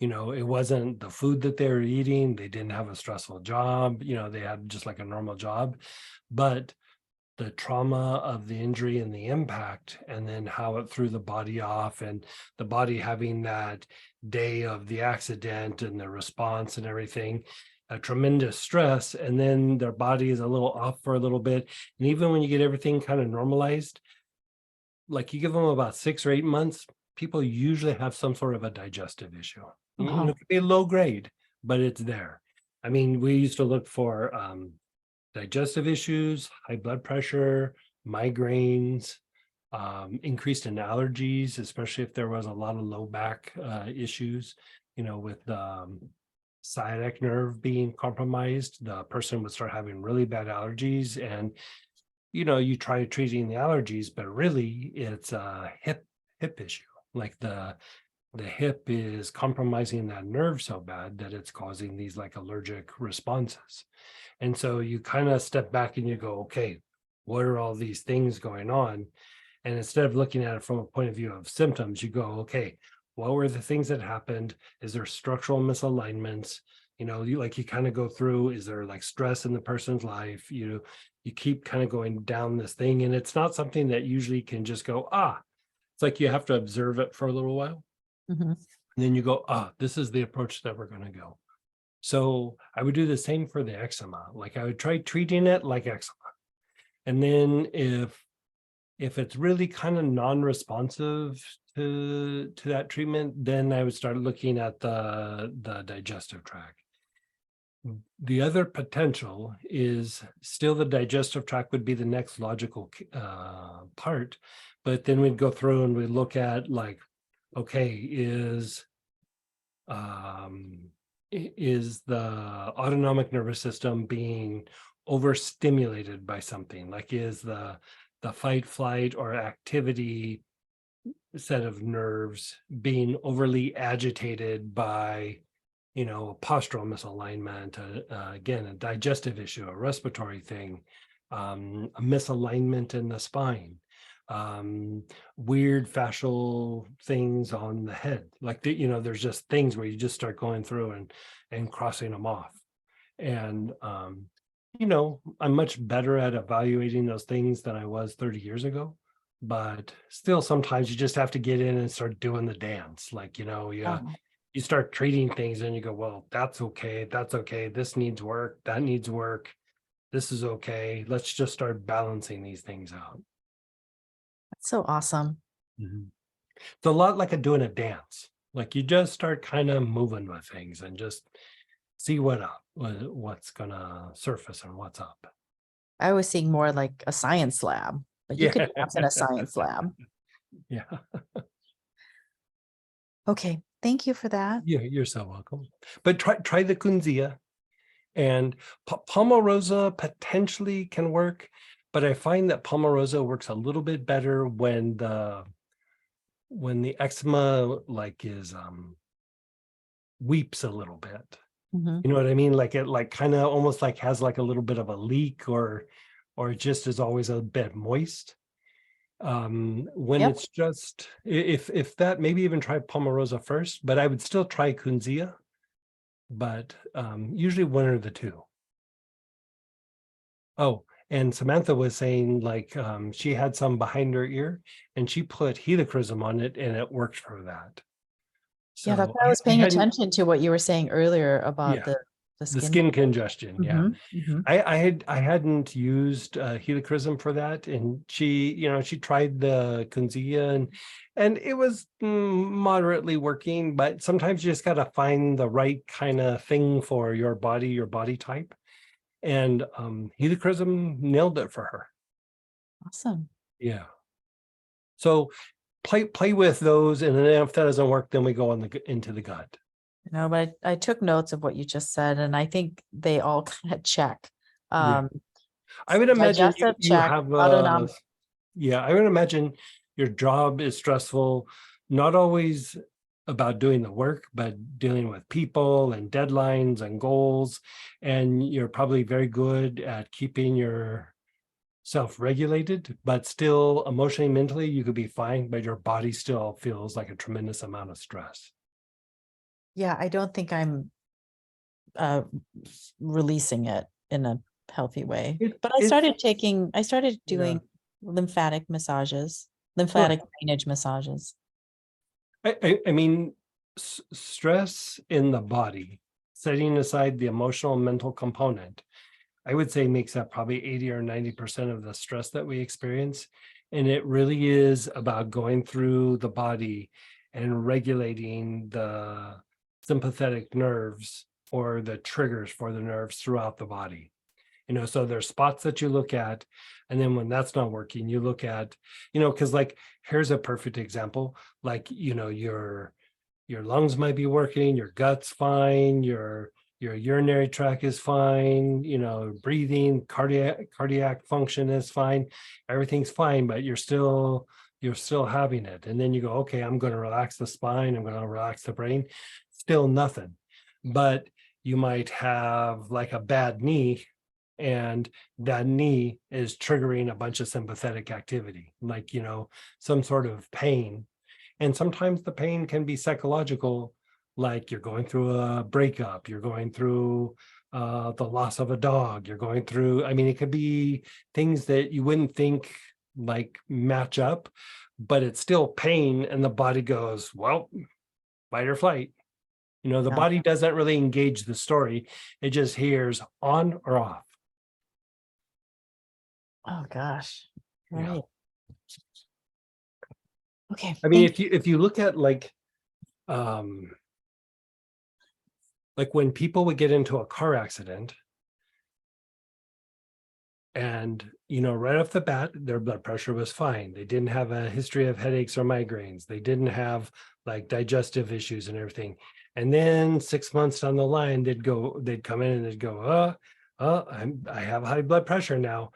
It wasn't the food that they were eating. They didn't have a stressful job. They had just like a normal job, but the trauma of the injury and the impact, and then how it threw the body off, and the body having that day of the accident and the response and everything, a tremendous stress. And then their body is a little off for a little bit. And even when you get everything kind of normalized, like you give them about 6 or 8 months, people usually have some sort of a digestive issue. It could be low grade, but it's there. I mean, we used to look for digestive issues, high blood pressure, migraines, increased in allergies, especially if there was a lot of low back issues, with the sciatic nerve being compromised. The person would start having really bad allergies, and you try treating the allergies, but really it's a hip issue. Like the hip is compromising that nerve so bad that it's causing these like allergic responses. And so you kind of step back and you go, okay, what are all these things going on? And instead of looking at it from a point of view of symptoms, you go, okay, what were the things that happened? Is there structural misalignments? You kind of go through, is there like stress in the person's life? You keep kind of going down this thing, and it's not something that usually can just go, it's like you have to observe it for a little while. Mhm. And then you go, this is the approach that we're going to go. So I would do the same for the eczema. Like I would try treating it like eczema. And then if it's really kind of non-responsive to that treatment, then I would start looking at the digestive tract. The other potential is still the digestive tract would be the next logical part, but then we'd go through and we'd look at like, okay, is the autonomic nervous system being overstimulated by something? Like, is the the fight, flight, or activity set of nerves being overly agitated by, you know, postural misalignment, again, a digestive issue, a respiratory thing, a misalignment in the spine, weird fascial things on the head. Like, you know, there's just things where you just start going through and crossing them off. And, you know, I'm much better at evaluating those things than I was 30 years ago. But still, sometimes you just have to get in and start doing the dance. Like, you know, you start treating things and you go, well, that's okay. This needs work. That needs work. This is okay. Let's just start balancing these things out. That's so awesome. It's a lot like doing a dance. Like you just start kind of moving with things and just see what's gonna surface and what's up. I was seeing more like a science lab, but you could dance in a science lab. Yeah. Okay, thank you for that. Yeah, you're so welcome. But try the Kunzia, and Palmarosa potentially can work, but I find that Palmarosa works a little bit better when the eczema like is weeps a little bit. Mhm. You know what I mean? Like it like kind of almost like has like a little bit of a leak or it just is always a bit moist. When Yep. it's just if that, maybe even try Palmarosa first, but I would still try Kunzia, but usually one or the two. Oh, and Samantha was saying like she had some behind her ear and she put helichrysum on it and it worked for that. Yeah, that's So why I was paying hadn't- attention to what you were saying earlier about Yeah, the the skin. skin congestion. Yeah. Mhm, mhm. I hadn't used helichrysum for that, and she tried the Kunzia and it was moderately working, but sometimes you just got to find the right kind of thing for your body type, and helichrysum nailed it for her. Awesome. Yeah. So play with those, and then if that doesn't work, then we go into the gut. No, but I took notes of what you just said, and I think they all kind of check. Yeah. I would imagine Digestive you check, have autonomic. yeah, I would imagine your job is stressful, not always about doing the work, but dealing with people and deadlines and goals. And you're probably very good at keeping your self-regulated, but still emotionally, mentally, you could be fine, but your body still feels like a tremendous amount of stress. Yeah, I don't think I'm releasing it in a healthy way. But I started doing lymphatic massages, lymphatic drainage massages. I mean, stress in the body, setting aside the emotional and mental component, I would say makes up probably 80 or 90% of the stress that we experience. And it really is about going through the body and regulating the sympathetic nerves or the triggers for the nerves throughout the body. So there's spots that you look at, and then when that's not working, you look at, because like, here's a perfect example, like, your lungs might be working, your gut's fine, your urinary tract is fine, breathing, cardiac function is fine, everything's fine, but you're still having it. And then you go, okay, I'm going to relax the spine, I'm going to relax the brain, still nothing. But you might have like a bad knee, and that knee is triggering a bunch of sympathetic activity, like, some sort of pain. And sometimes the pain can be psychological, like you're going through a breakup, you're going through the loss of a dog, you're going through, it could be things that you wouldn't think like match up, but it's still pain, and the body goes, well, fight or flight. The body doesn't really engage the story. It just hears on or off. Oh gosh. Yeah. Right. Okay. If you look at like when people would get into a car accident and, right off the bat, their blood pressure was fine. They didn't have a history of headaches or migraines. They didn't have like digestive issues and everything. And then 6 months down the line, they'd come in and they'd go, I have high blood pressure now.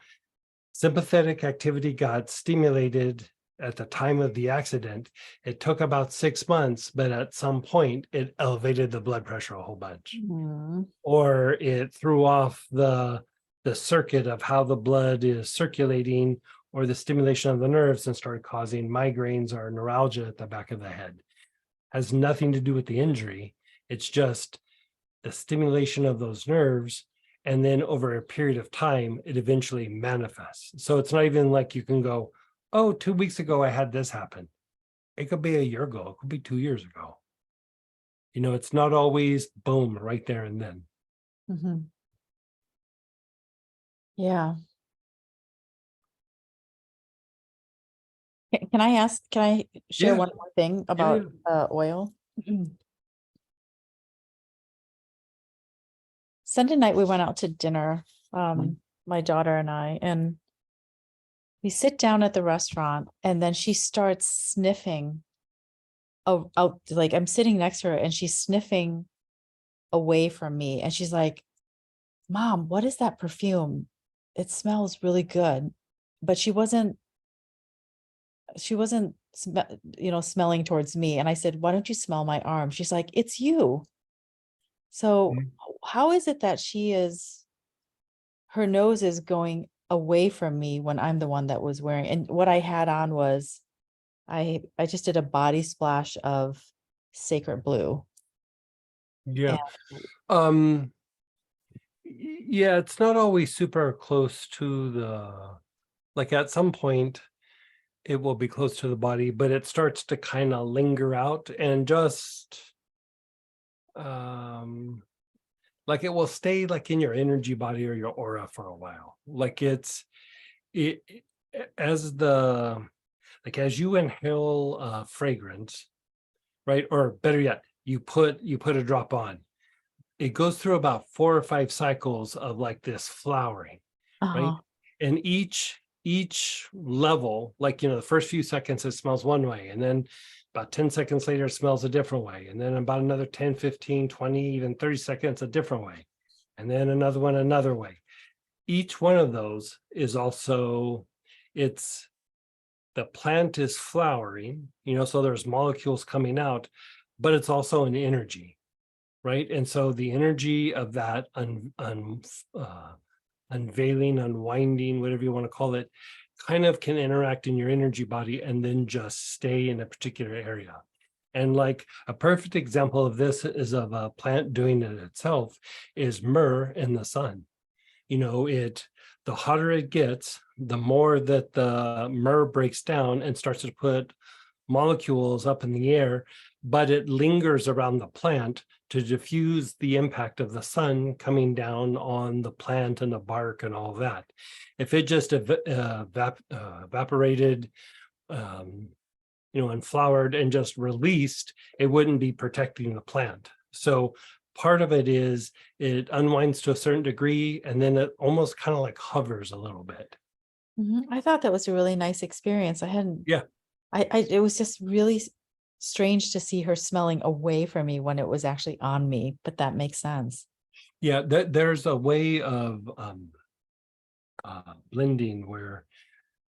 sympathetic activity got stimulated at the time of the accident. It took about 6 months, but at some point it elevated the blood pressure a whole bunch. Mhm. Or it threw off the circuit of how the blood is circulating, or the stimulation of the nerves, and started causing migraines or neuralgia at the back of the head. Has nothing to do with the injury. It's just the stimulation of those nerves. And then over a period of time, it eventually manifests. So it's not even like you can go, oh, 2 weeks ago, I had this happen. It could be a year ago. It could be 2 years ago. You know, it's not always boom right there and then. Mhm. Yeah. Can I share Yeah. one more thing about oil? Sunday night, we went out to dinner, my daughter and I, and we sit down at the restaurant, and then she starts sniffing. Oh, out, like I'm sitting next to her and she's sniffing away from me, and she's like, Mom, what is that perfume? It smells really good. But she wasn't, smelling towards me. And I said, why don't you smell my arm? She's like, it's you. So Mhm. how is it that her nose is going away from me when I'm the one that was wearing, and what I had on was, I just did a body splash of Sacred Blue. Yeah. Yeah, it's not always super close to like at some point it will be close to the body, but it starts to kind of linger out and just like it will stay like in your energy body or your aura for a while. Like it as as you inhale fragrance, right? Or better yet, you put a drop on. It goes through about 4 or 5 cycles of like this flowering, right? Uh-huh. And each level, like, you know, the first few seconds it smells one way, and then about 10 seconds later it smells a different way, and then about another 10, 15, 20, even 30 seconds a different way, and then another one another way. Each one of those is also, it's the plant is flowering, you know, so there's molecules coming out, but it's also an energy, right? And so the energy of that unveiling, unwinding, whatever you want to call it, kind of can interact in your energy body and then just stay in a particular area. And like a perfect example of this is of a plant doing it itself is myrrh in the sun. You know, the hotter it gets, the more that the myrrh breaks down and starts to put molecules up in the air, but it lingers around the plant to diffuse the impact of the sun coming down on the plant and the bark and all that. If it just evaporated, and flowered and just released, it wouldn't be protecting the plant. So part of it is it unwinds to a certain degree, and then it almost kind of like hovers a little bit. I thought that was a really nice experience. I hadn't. Yeah. It was just really strange to see her smelling away from me when it was actually on me, but that makes sense. Yeah, there's a way of blending where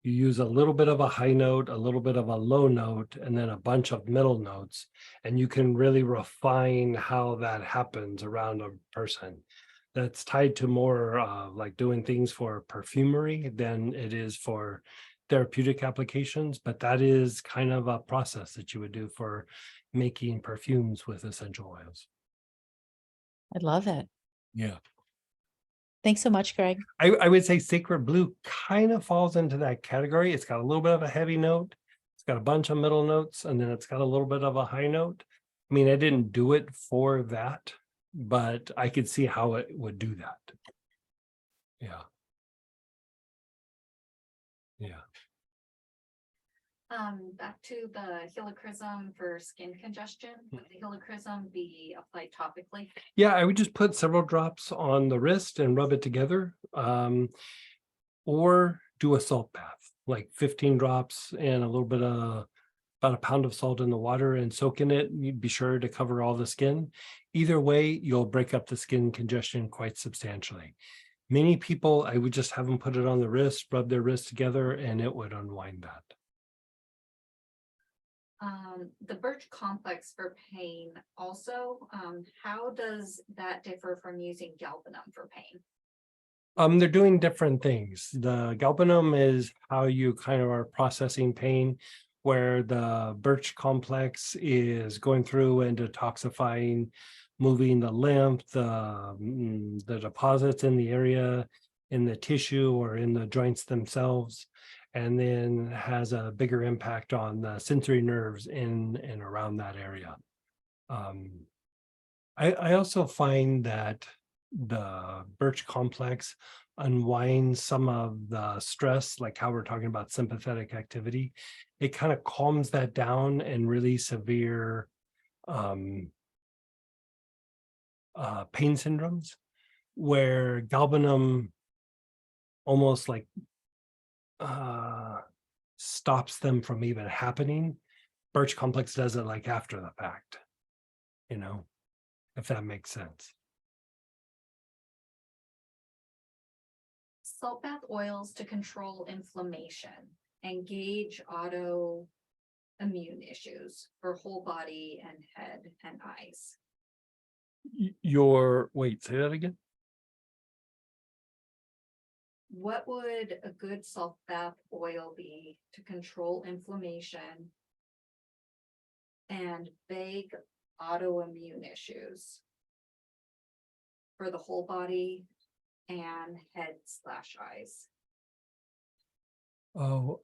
you use a little bit of a high note, a little bit of a low note, and then a bunch of middle notes, and you can really refine how that happens around a person. That's tied to more like doing things for perfumery than it is for therapeutic applications, but that is kind of a process that you would do for making perfumes with essential oils. I love it. Yeah. Thanks so much, Greg. I would say Sacred Blue kind of falls into that category. It's got a little bit of a heavy note. It's got a bunch of middle notes, and then it's got a little bit of a high note. I mean, I didn't do it for that, but I could see how it would do that. Yeah. Yeah. Back to the helichrysum for skin congestion, would the helichrysum be applied topically? Yeah, I would just put several drops on the wrist and rub it together, or do a salt bath, like 15 drops and a little bit of about a pound of salt in the water and soak in it. You'd be sure to cover all the skin. Either way, you'll break up the skin congestion quite substantially. Many people, I would just have them put it on the wrist, rub their wrists together, and it would unwind that. The birch complex for pain also, how does that differ from using galbanum for pain? They're doing different things. The galbanum is how you kind of are processing pain, where the birch complex is going through and detoxifying, moving the lymph, the deposits in the area, in the tissue or in the joints themselves, and then has a bigger impact on the sensory nerves in and around that area. I also find that the birch complex unwinds some of the stress, like how we're talking about sympathetic activity. It kind of calms that down, and really severe pain syndromes, where galbanum almost like stops them from even happening. Birch complex does it like after the fact, you know, if that makes sense. Salt bath oils to control inflammation, engage autoimmune issues for whole body and head and eyes. Wait, say that again. What would a good salt bath oil be to control inflammation and vague autoimmune issues for the whole body and head/eyes? Oh,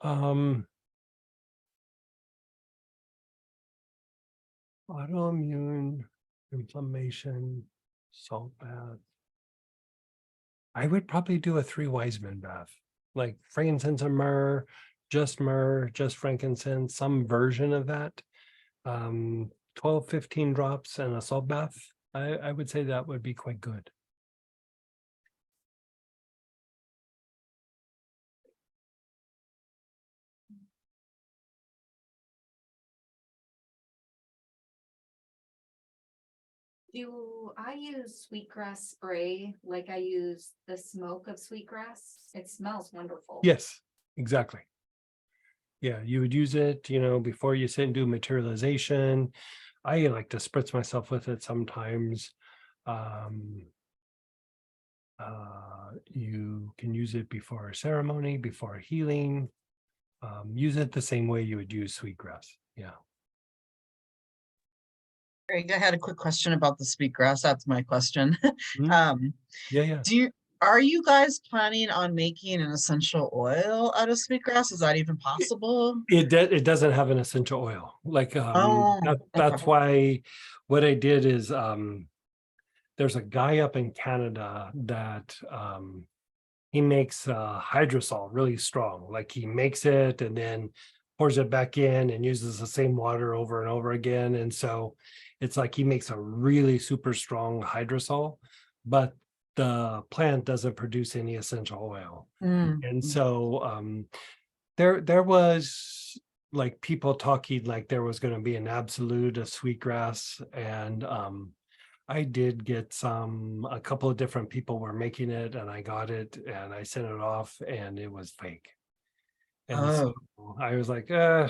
autoimmune, inflammation, salt bath. I would probably do a 3 Wiseman bath, like frankincense and myrrh, just frankincense, some version of that. 12, 15 drops and a salt bath. I would say that would be quite good. Do I use sweetgrass spray like I use the smoke of sweetgrass? It smells wonderful. Yes, exactly. Yeah, you would use it, you know, before you sit and do materialization. I like to spritz myself with it sometimes. You can use it before a ceremony, before healing. Use it the same way you would use sweetgrass. Yeah. Greg, I had a quick question about the sweetgrass. That's my question. Mhm. Yeah. Are you guys planning on making an essential oil out of sweetgrass? Is that even possible? It doesn't have an essential oil. Like that's Okay. why what I did is there's a guy up in Canada that he makes hydrosol really strong. Like he makes it and then pours it back in and uses the same water over and over again. And so it's like he makes a really super strong hydrosol, but the plant doesn't produce any essential oil. And so there was like people talking like there was going to be an absolute of sweetgrass, and I did get a couple of different people were making it, and I got it and I sent it off and it was fake. And so I was like, you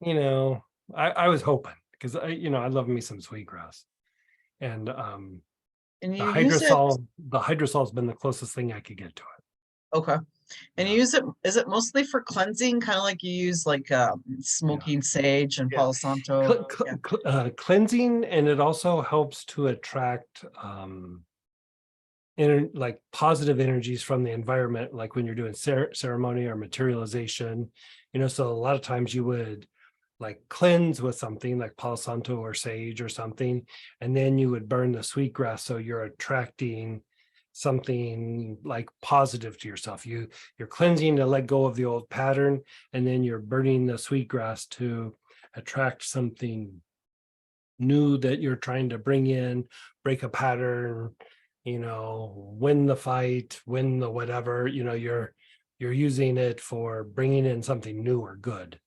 know, I was hoping, because I love me some sweetgrass. And And the you use it. hydrosol has been the closest thing I could get to it. Okay. And you Yeah. use it, is it mostly for cleansing, kind of like you use like smoking sage and Yeah. Palo Santo? Cleansing, and it also helps to attract like positive energies from the environment, like when you're doing ceremony or materialization, so a lot of times you would like cleanse with something like Palo Santo or sage or something, and then you would burn the sweetgrass, so you're attracting something like positive to yourself. You're cleansing to let go of the old pattern, and then you're burning the sweetgrass to attract something new that you're trying to bring in, break a pattern, win the fight, win the whatever. You're using it for bringing in something new or good.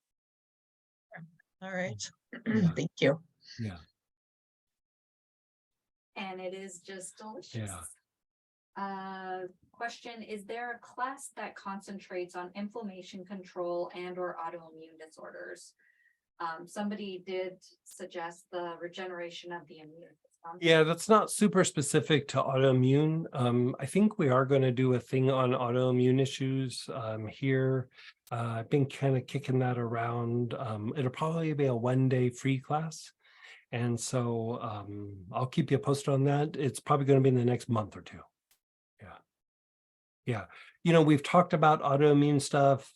All right. Yeah. Thank you. Yeah. And it is just delicious. Yeah. Question, is there a class that concentrates on inflammation control and or autoimmune disorders? Somebody did suggest the regeneration of the immune system. Yeah, that's not super specific to autoimmune. I think we are going to do a thing on autoimmune issues here. I've been kind of kicking that around. It'll probably be a 1-day free class. And so I'll keep you posted on that. It's probably going to be in the next month or two. Yeah. Yeah. You know, we've talked about autoimmune stuff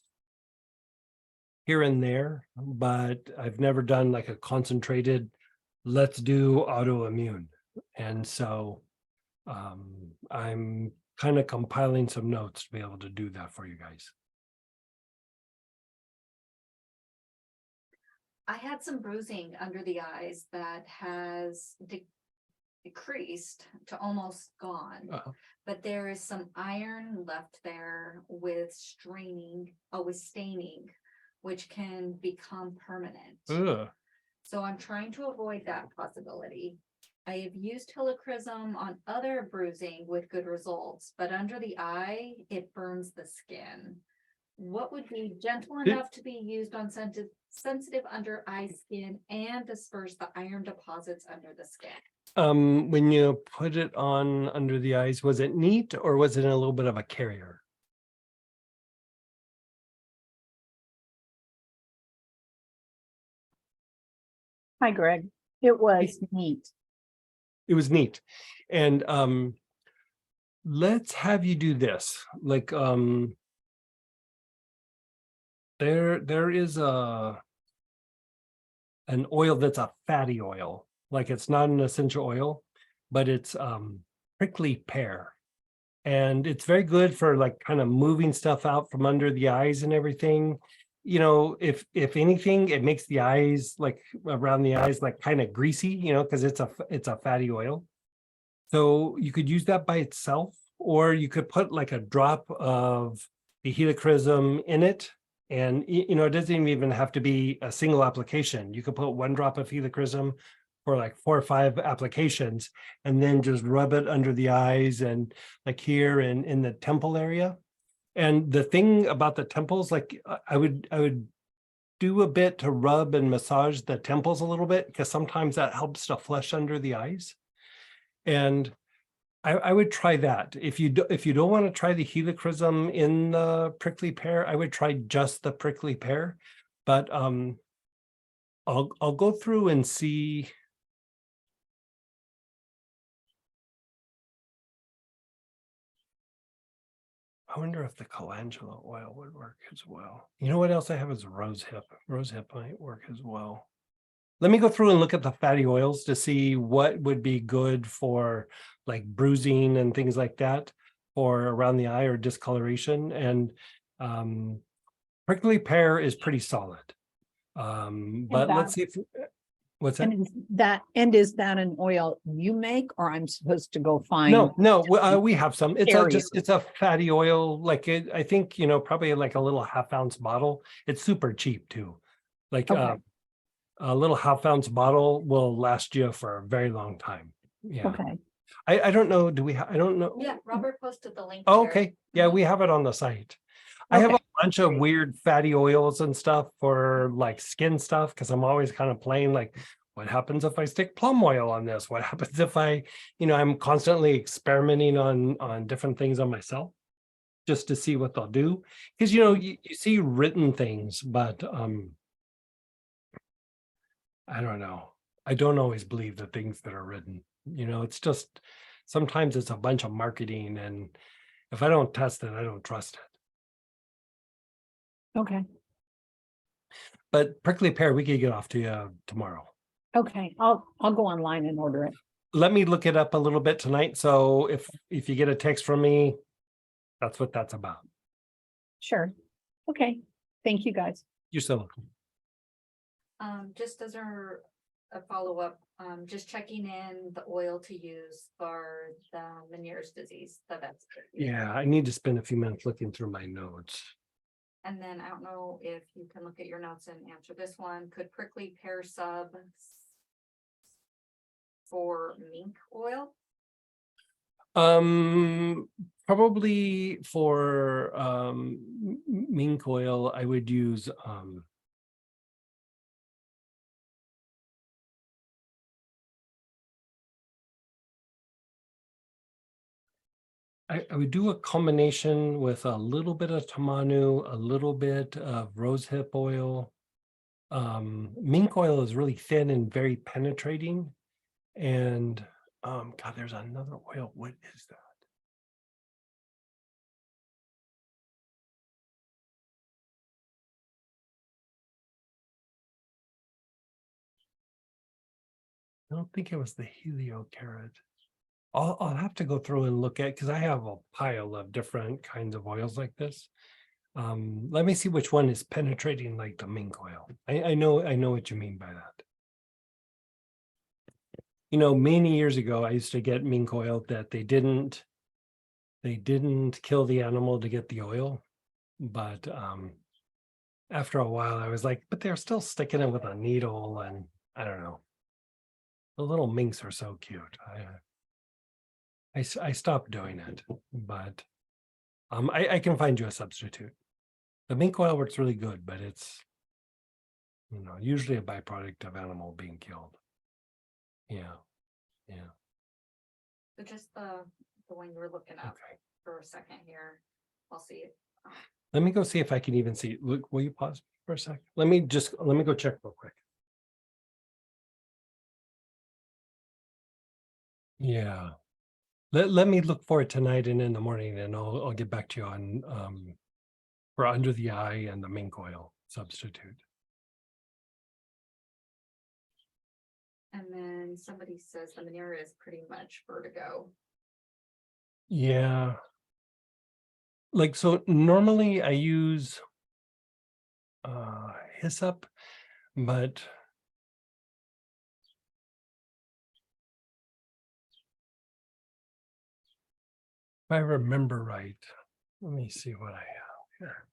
here and there, but I've never done like a concentrated, let's do autoimmune. And so I'm kind of compiling some notes to be able to do that for you guys. I had some bruising under the eyes that has decreased to almost gone. Uh-oh. But there is some iron left there with staining, which can become permanent. Ugh. So I'm trying to avoid that possibility. I have used helichrysum on other bruising with good results, but under the eye, it burns the skin. What would be gentle Did- enough to be used on sensitive under eye skin and disperse the iron deposits under the skin? When you put it on under the eyes, was it neat or was it a little bit of a carrier? Hi, Greg. It was neat. It was neat. And let's have you do this. Like there is an oil that's a fatty oil. Like it's not an essential oil, but it's prickly pear. And it's very good for like kind of moving stuff out from under the eyes and everything. You know, if anything, it makes the eyes like around the eyes like kind of greasy, you know, because it's a fatty oil. So you could use that by itself, or you could put like a drop of the helichrysum in it. And you know, it doesn't even have to be a single application. You could put 1 drop of helichrysum for like 4 or 5 applications, and then just rub it under the eyes and like here and in the temple area. And the thing about the temples, like I would do a bit to rub and massage the temples a little bit, because sometimes that helps to flush under the eyes. And I would try that. If you don't want to try the helichrysum in the prickly pear, I would try just the prickly pear. But I'll go through and see. I wonder if the calendula oil would work as well. You know what else I have is rose hip. Rose hip might work as well. Let me go through and look at the fatty oils to see what would be good for like bruising and things like that, or around the eye or discoloration. And prickly pear is pretty solid. But let's see if what's that? And is that an oil you make, or I'm supposed to go find? No, we have some. It's Area. it's a fatty oil. Like I think, you know, probably like a little half-ounce bottle. It's super cheap too. Like Okay. a little half-ounce bottle will last you for a very long time. Yeah. Okay, I don't know. Do we? I don't know. Yeah, Robert posted the link. Oh, there. okay. Yeah, we have it on the site. I have a Okay. bunch of weird fatty oils and stuff for like skin stuff, because I'm always kind of playing like, what happens if I stick plum oil on this? What happens if I, you know, I'm constantly experimenting on different things on myself just to see what they'll do. Because, you know, you see written things, but I don't know. I don't always believe the things that are written. You know, it's just sometimes it's a bunch of marketing, and if I don't test it, I don't trust it. okay, But prickly pear, we could get off to you tomorrow. okay. I'll go online and order it. Let me look it up a little bit tonight. So if you get a text from me, that's what that's about. Sure. Okay. Thank you, guys. You're so welcome. Just as a follow-up, just checking in the oil to use for the Meniere's disease, the vets. Yeah, I need to spend a few minutes looking through my notes. And then I don't know if you can look at your notes and answer this one. Could prickly pear sub for mink oil? Probably for mink oil, I would use I would do a combination with a little bit of tamanu, a little bit of rosehip oil. Mink oil is really thin and very penetrating. And God, there's another oil. What is that? I don't think it was the heliocarot. I'll have to go through and look at, because I have a pile of different kinds of oils like this. Let me see which one is penetrating like the mink oil. I know what you mean by that. You know, many years ago, I used to get mink oil that they didn't kill the animal to get the oil. But after a while, I was like, but they're still sticking it with a needle, and I don't know. The little minks are so cute. I stopped doing it, but I can find you a substitute. The mink oil works really good, but it's, you know, usually a byproduct of animal being killed. Yeah. So just the one you're looking up Okay. for a second here. I'll see it. Let me go see if I can even see. Look, will you pause for a sec? Let me go check real quick. Yeah. Let me look for it tonight and in the morning, and I'll get back to you on for under the eye and the mink oil substitute. And then somebody says the Monera is pretty much vertigo. Yeah. Like, so normally I use hyssop, but if I remember right, let me see what I have here.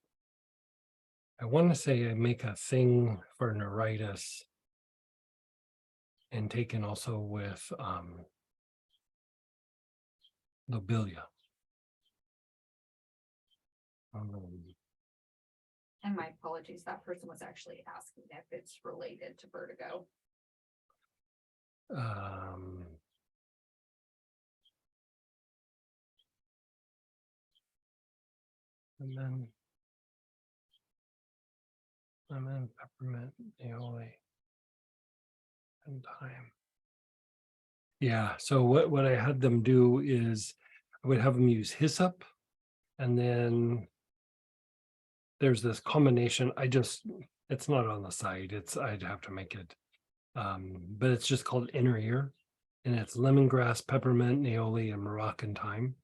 I want to say I make a thing for neuritis and taken also with lobelia. And my apologies, that person was actually asking if it's related to vertigo. And then lemon, peppermint, aioli, and thyme. Yeah, so what I had them do is I would have them use hyssop, and then there's this combination. It's not on the site. I'd have to make it. But it's just called inner ear, and it's lemongrass, peppermint, aioli, and Moroccan thyme.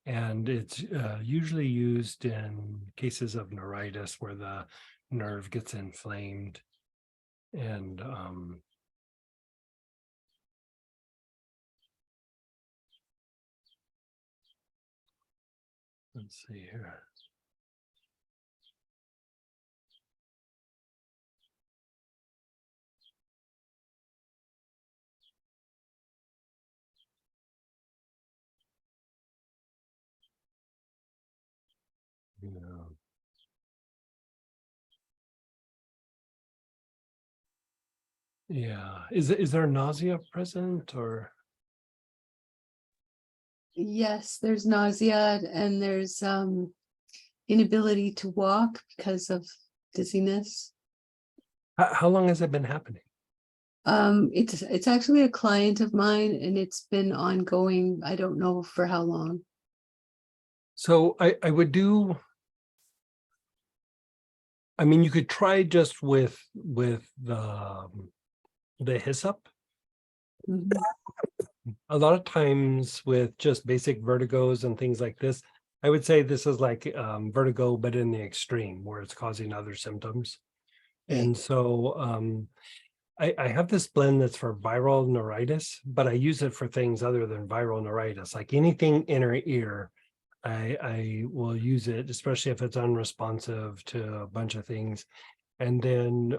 And it's usually used in cases of neuritis where the nerve gets inflamed. And let's see here. Yeah. Is there nausea present, or? Yes, there's nausea and there's inability to walk because of dizziness. How long has it been happening? It's actually a client of mine and it's been ongoing. I don't know for how long. So I would do. I mean, you could try just with the hyssop. Mhm. A lot of times with just basic vertigos and things like this, I would say this is like vertigo, but in the extreme where it's causing other symptoms. And so I have this blend that's for viral neuritis, but I use it for things other than viral neuritis, like anything inner ear. I will use it, especially if it's unresponsive to a bunch of things. And then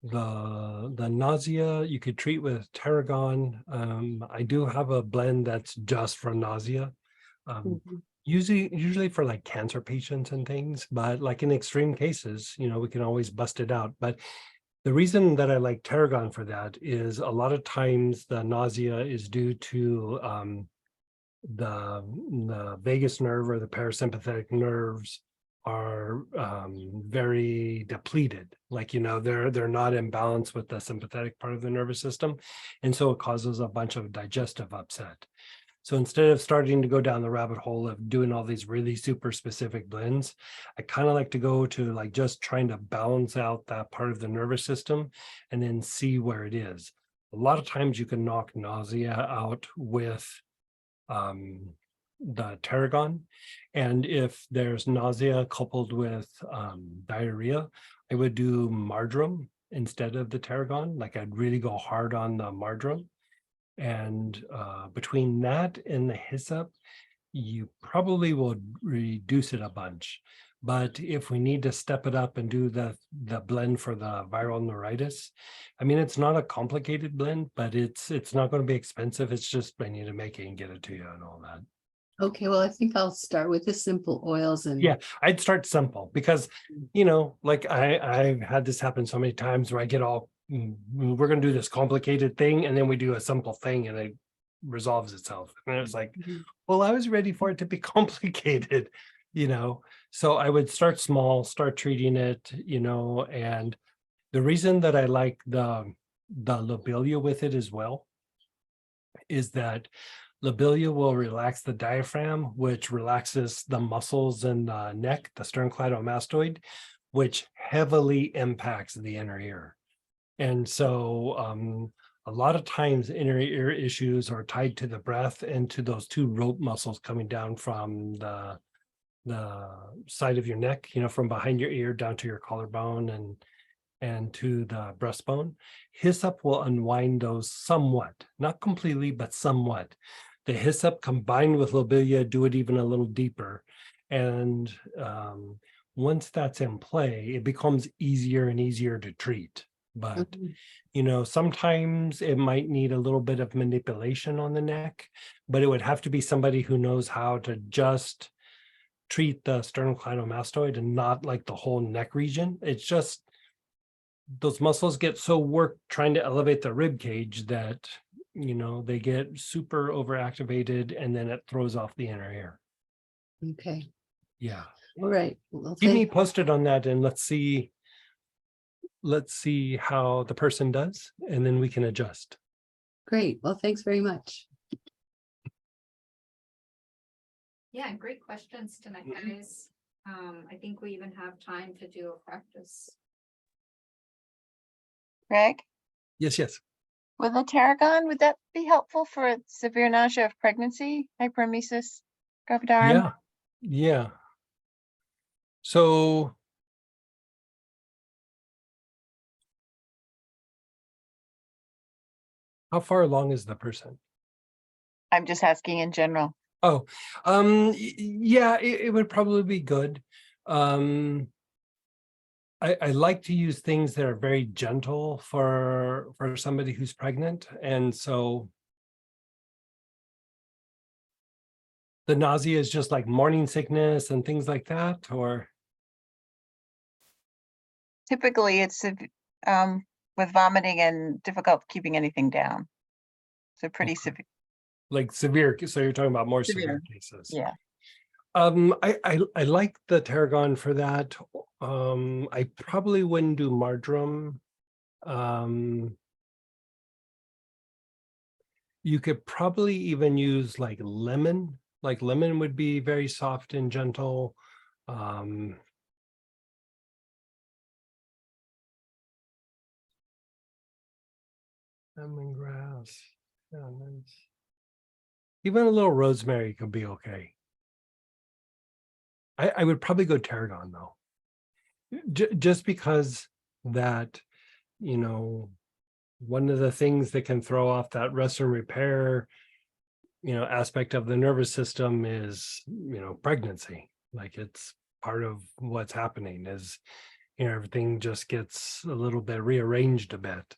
the nausea you could treat with tarragon. I do have a blend that's just for nausea. Mhm. Usually for like cancer patients and things, but like in extreme cases, we can always bust it out. But the reason that I like tarragon for that is a lot of times the nausea is due to the vagus nerve or the parasympathetic nerves are very depleted. Like, they're not in balance with the sympathetic part of the nervous system. And so it causes a bunch of digestive upset. So instead of starting to go down the rabbit hole of doing all these really super specific blends, I kind of like to go to like just trying to balance out that part of the nervous system and then see where it is. A lot of times you can knock nausea out with the tarragon. And if there's nausea coupled with diarrhea, I would do marjoram instead of the tarragon. Like I'd really go hard on the marjoram. And between that and the hyssop, you probably will reduce it a bunch. But if we need to step it up and do the blend for the viral neuritis, I mean, it's not a complicated blend, but it's not going to be expensive. It's just I need to make it and get it to you and all that. Okay, well, I think I'll start with the simple oils and. Yeah, I'd start simple because, like I've had this happen so many times where I get all, we're going to do this complicated thing and then we do a simple thing and it resolves itself. And it's like, Mhm. well, I was ready for it to be complicated, So I would start small, start treating it, and the reason that I like the lobelia with it as well is that lobelia will relax the diaphragm, which relaxes the muscles in the neck, the sternocleidomastoid, which heavily impacts the inner ear. And so a lot of times inner ear issues are tied to the breath and to those two rope muscles coming down from the side of your neck, from behind your ear down to your collarbone and to the breastbone. Hyssop will unwind those somewhat, not completely, but somewhat. The hyssop combined with lobelia do it even a little deeper. And once that's in play, it becomes easier and easier to treat. But, Mhm. Sometimes it might need a little bit of manipulation on the neck, but it would have to be somebody who knows how to just treat the sternocleidomastoid and not like the whole neck region. It's just those muscles get so worked trying to elevate the rib cage that they get super overactivated and then it throws off the inner ear. Okay, Yeah, all right. Well, keep me thank, posted on that and let's see how the person does and then we can adjust. great. Well, thanks very much. Yeah, great questions tonight, guys. I think we even have time to do a practice. Greg, Yes. with the tarragon, would that be helpful for severe nausea of pregnancy, hyperemesis gravidarum? Yeah. So how far along is the person? I'm just asking in general. Oh, yeah, it would probably be good. I like to use things that are very gentle for somebody who's pregnant. And so the nausea is just like morning sickness and things like that, or? Typically, it's with vomiting and difficult keeping anything down. So pretty Okay. severe. Like severe, so you're talking about more severe cases. Yeah. I like the tarragon for that. I probably wouldn't do marjoram. You could probably even use like lemon would be very soft and gentle. Lemongrass, yeah, nice. Even a little rosemary could be okay. I would probably go tarragon though. Just because that, one of the things that can throw off that rest and repair, aspect of the nervous system is, pregnancy. Like it's part of what's happening is, everything just gets a little bit rearranged a bit.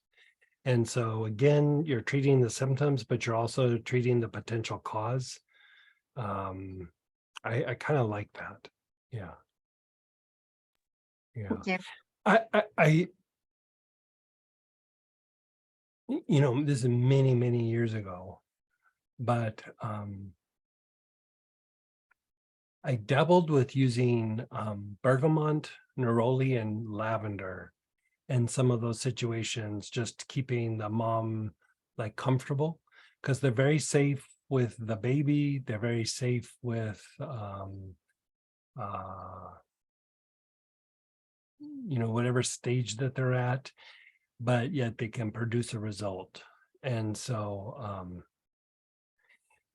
And so again, you're treating the symptoms, but you're also treating the potential cause. I kind of like that. Yeah. Yeah. Thank you. I this is many, many years ago, but I dabbled with using bergamot, neroli, and lavender in some of those situations, just keeping the mom like comfortable, because they're very safe with the baby. They're very safe with whatever stage that they're at, but yet they can produce a result. And so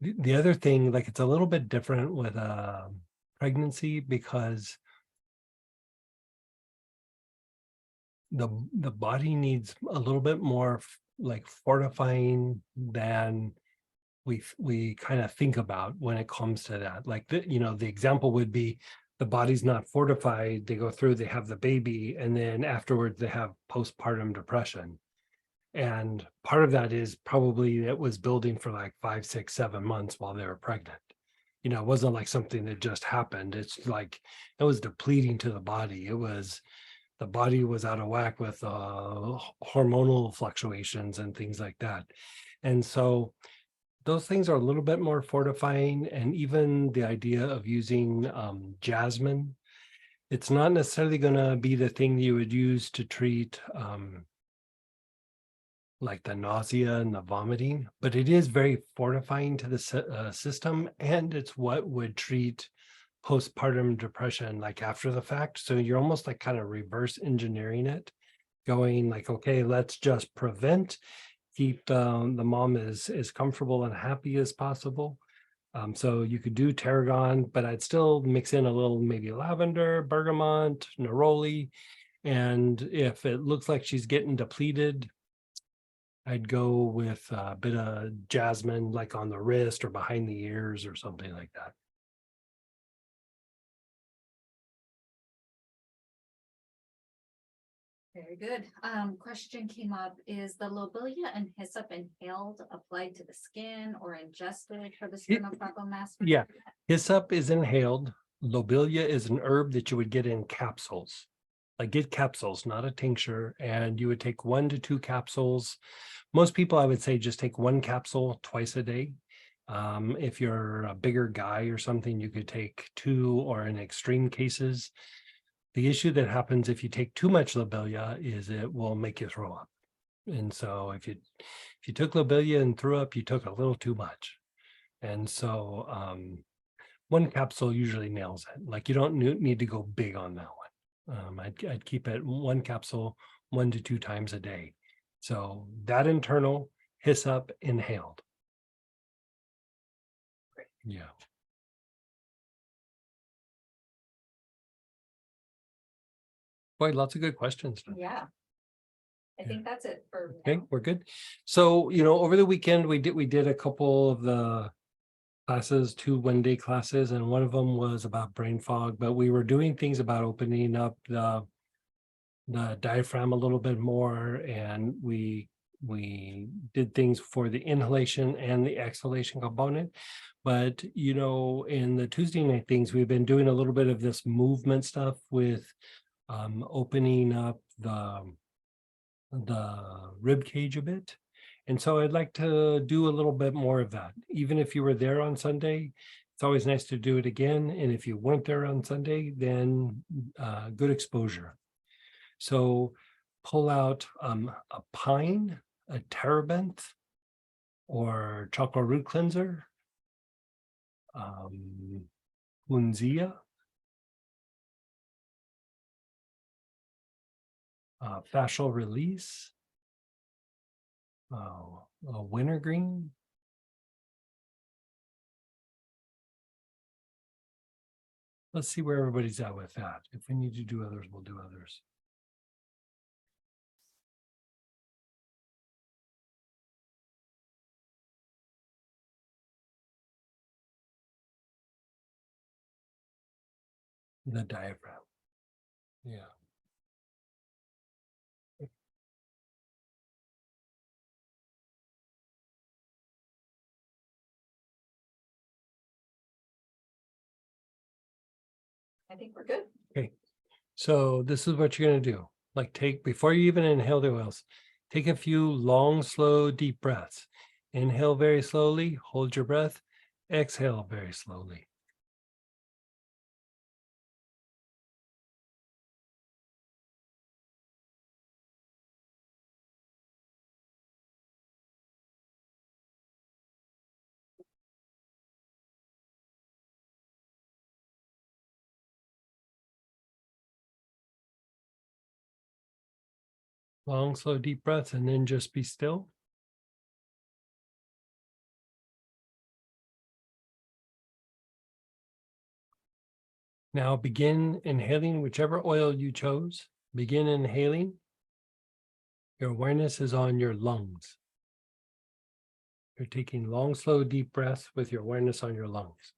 the other thing, like, it's a little bit different with a pregnancy, because the body needs a little bit more like fortifying than we kind of think about when it comes to that. Like the example would be, the body's not fortified, they go through, they have the baby, and then afterwards they have postpartum depression. And part of that is probably it was building for like 5, 6, 7 months while they were pregnant. It wasn't like something that just happened. It's like it was depleting to the body. The body was out of whack with hormonal fluctuations and things like that. And so those things are a little bit more fortifying. And even the idea of using jasmine, it's not necessarily going to be the thing you would use to treat like the nausea and the vomiting, but it is very fortifying to the system, and it's what would treat postpartum depression like after the fact. So you're almost like kind of reverse engineering it, going like, okay, let's just prevent, keep the mom as comfortable and happy as possible. So you could do tarragon, but I'd still mix in a little maybe lavender, bergamot, neroli. And if it looks like she's getting depleted, I'd go with a bit of jasmine, like on the wrist or behind the ears or something like that. Very good. Question came up, is the lobelia and hyssop inhaled applied to the skin or ingested for the sternococcal mass? Yeah, hyssop is inhaled. Lobelia is an herb that you would get in capsules. Like, get capsules, not a tincture, and you would take 1 to 2 capsules. Most people, I would say, just take 1 capsule twice a day. If you're a bigger guy or something, you could take 2, or in extreme cases. The issue that happens if you take too much lobelia is it will make you throw up. And so if you took lobelia and threw up, you took a little too much. And so 1 capsule usually nails it. Like, you don't need to go big on that one. I'd keep it 1 capsule 1 to 2 times a day. So that internal, hyssop, inhaled. Yeah. Boy, lots of good questions. Yeah. I think that's it for Okay, now. we're good. So, over the weekend, we did a couple of the classes, 2 one-day classes, and one of them was about brain fog, but we were doing things about opening up the diaphragm a little bit more, and we did things for the inhalation and the exhalation component. But in the Tuesday night things, we've been doing a little bit of this movement stuff with opening up the rib cage a bit. And so I'd like to do a little bit more of that. Even if you were there on Sunday, it's always nice to do it again. And if you weren't there on Sunday, then good exposure. So pull out a pine, a terebinth, or chocolate root cleanser, Hunzia, fascial release, a wintergreen, let's see where everybody's at with that. If we need to do others, we'll do others. The diaphragm. Yeah. I think we're good. Okay, so this is what you're gonna do. Like before you even inhale the oils, take a few long, slow, deep breaths. Inhale very slowly, hold your breath, exhale very slowly. Long, slow, deep breaths, and then just be still. Now begin inhaling whichever oil you chose. Begin inhaling. Your awareness is on your lungs. You're taking long, slow, deep breaths with your awareness on your lungs.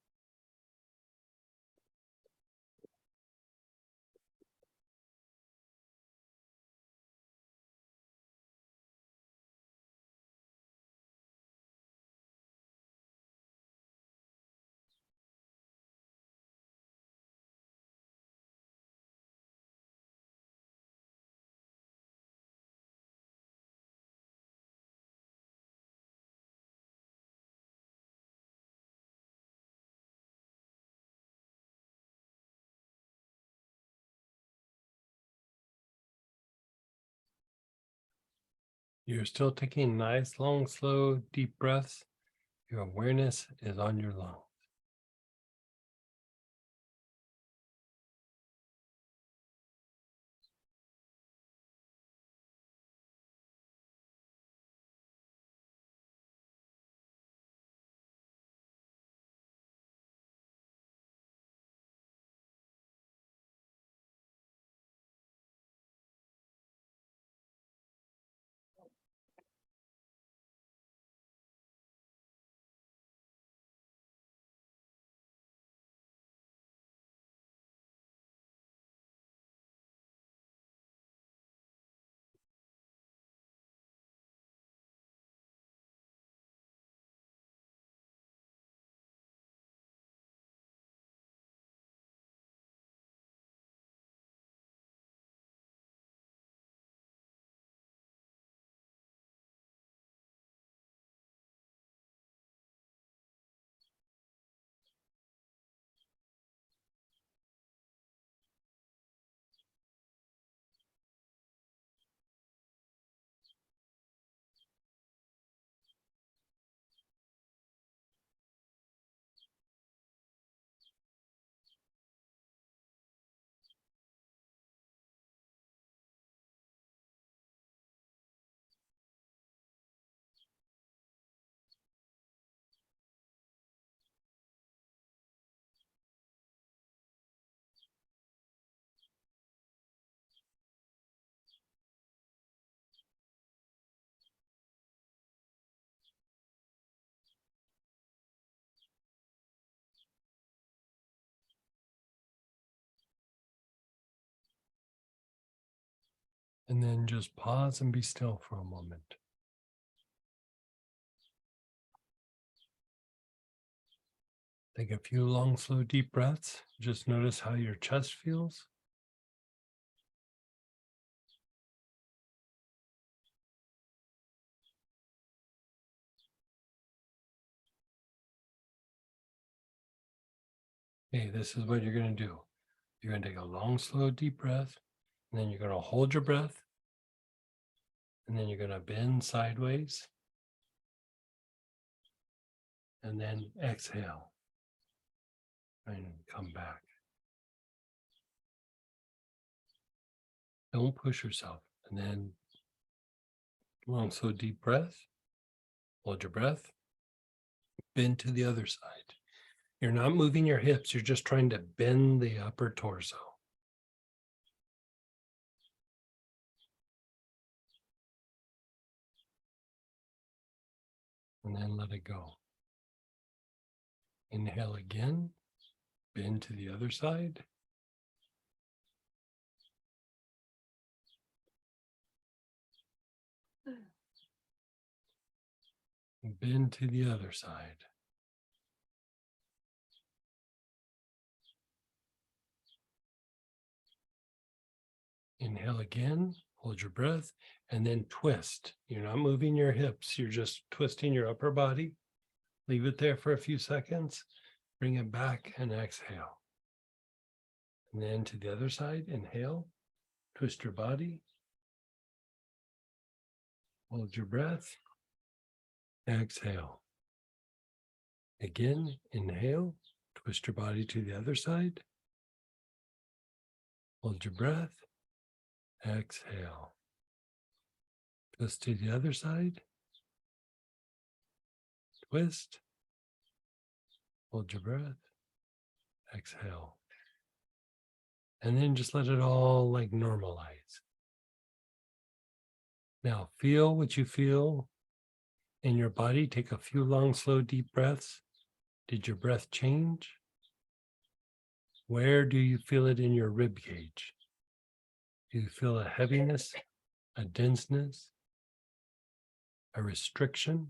You're still taking nice, long, slow, deep breaths. Your awareness is on your lungs. And then just pause and be still for a moment. Take a few long, slow, deep breaths. Just notice how your chest feels. Okay, this is what you're going to do. You're going to take a long, slow, deep breath, and then you're going to hold your breath, and then you're going to bend sideways, and then exhale and come back. Don't push yourself. And then long, slow, deep breath, hold your breath, bend to the other side. You're not moving your hips, you're just trying to bend the upper torso. And then let it go. Inhale again, bend to the other side. Bend to the other side. Inhale again, hold your breath, and then twist. You're not moving your hips, you're just twisting your upper body. Leave it there for a few seconds, bring it back and exhale. And then to the other side, inhale, twist your body. Hold your breath, exhale. Again, inhale, twist your body to the other side. Hold your breath, exhale. Twist to the other side. Twist. Hold your breath, exhale. And then just let it all like normalize. Now feel what you feel in your body. Take a few long, slow, deep breaths. Did your breath change? Where do you feel it in your rib cage? Do you feel a heaviness, a denseness, a restriction?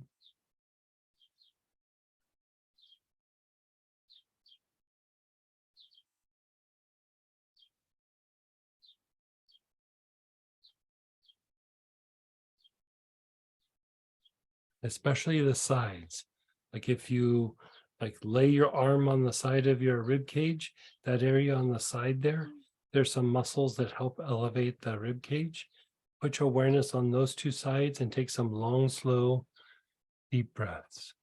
Especially the sides. Like if you like lay your arm on the side of your rib cage, that area on the side there, there's some muscles that help elevate the rib cage. Put your awareness on those two sides and take some long, slow, deep breaths.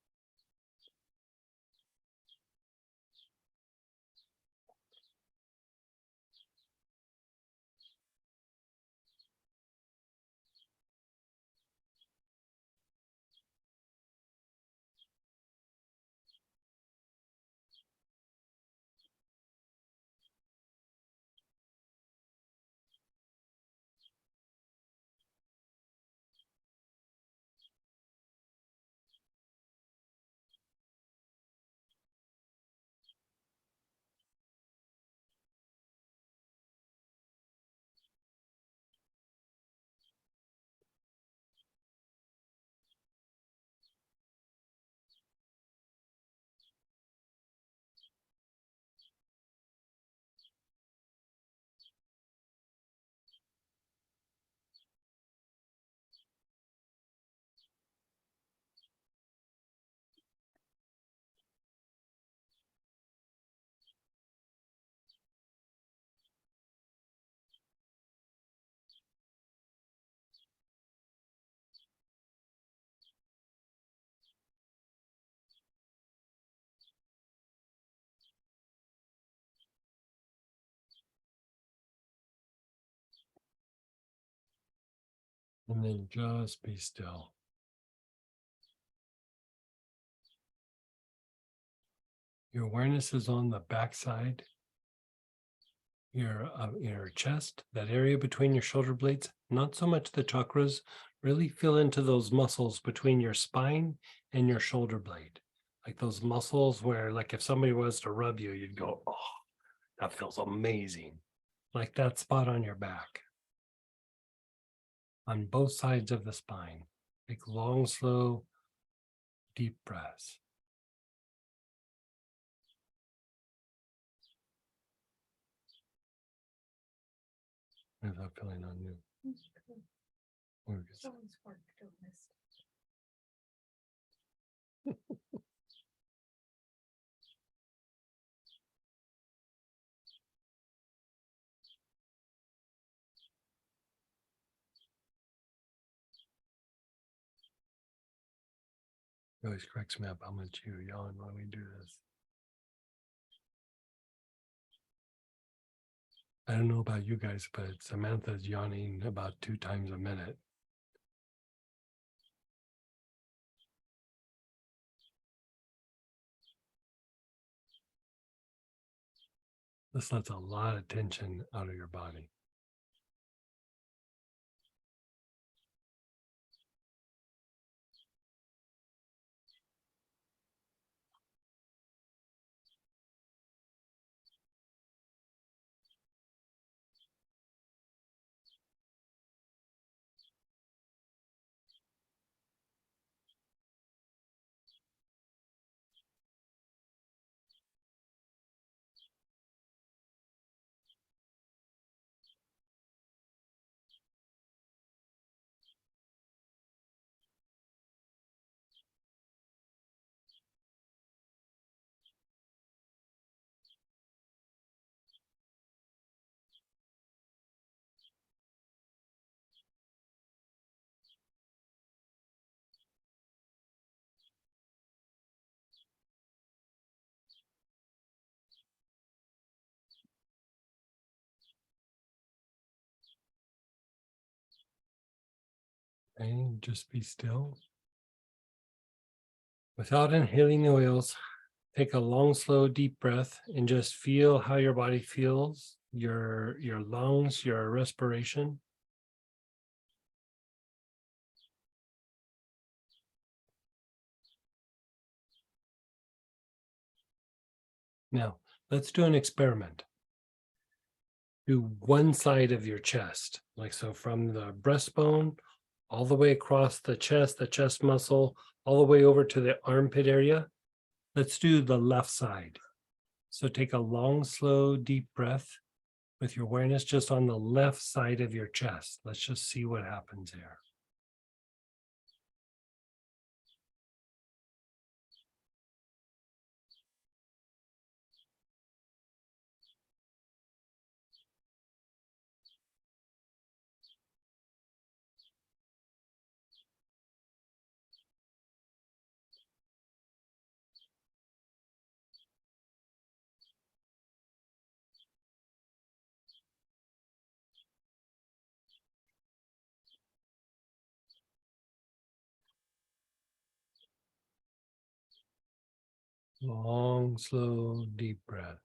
And then just be still. Your awareness is on the backside, your chest, that area between your shoulder blades, not so much the chakras. Really feel into those muscles between your spine and your shoulder blade. Like those muscles where, like if somebody was to rub you, you'd go, oh, that feels amazing. Like that spot on your back. On both sides of the spine. Take long, slow, deep breaths. How's that feeling on you? Or is- It always cracks me up how much you yawn when we do this. I don't know about you guys, but Samantha's yawning about 2 times a minute. This lets a lot of tension out of your body. And just be still. Without inhaling the oils, take a long, slow, deep breath and just feel how your body feels, your lungs, your respiration. Now, let's do an experiment. Do one side of your chest, like so from the breastbone all the way across the chest muscle, all the way over to the armpit area. Let's do the left side. So take a long, slow, deep breath with your awareness just on the left side of your chest. Let's just see what happens there. Long, slow, deep breath.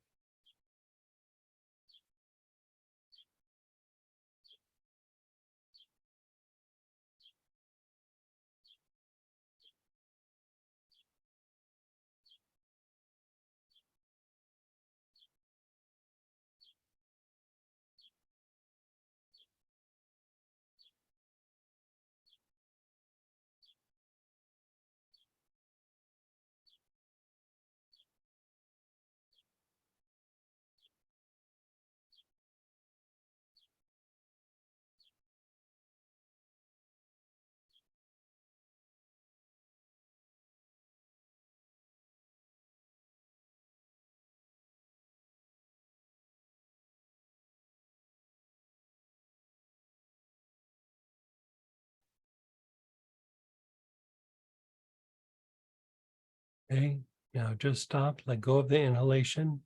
Okay, now just stop, let go of the inhalation.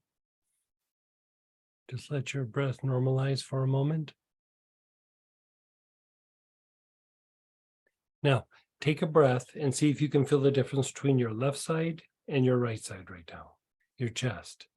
Just let your breath normalize for a moment. Now, take a breath and see if you can feel the difference between your left side and your right side right now, your chest.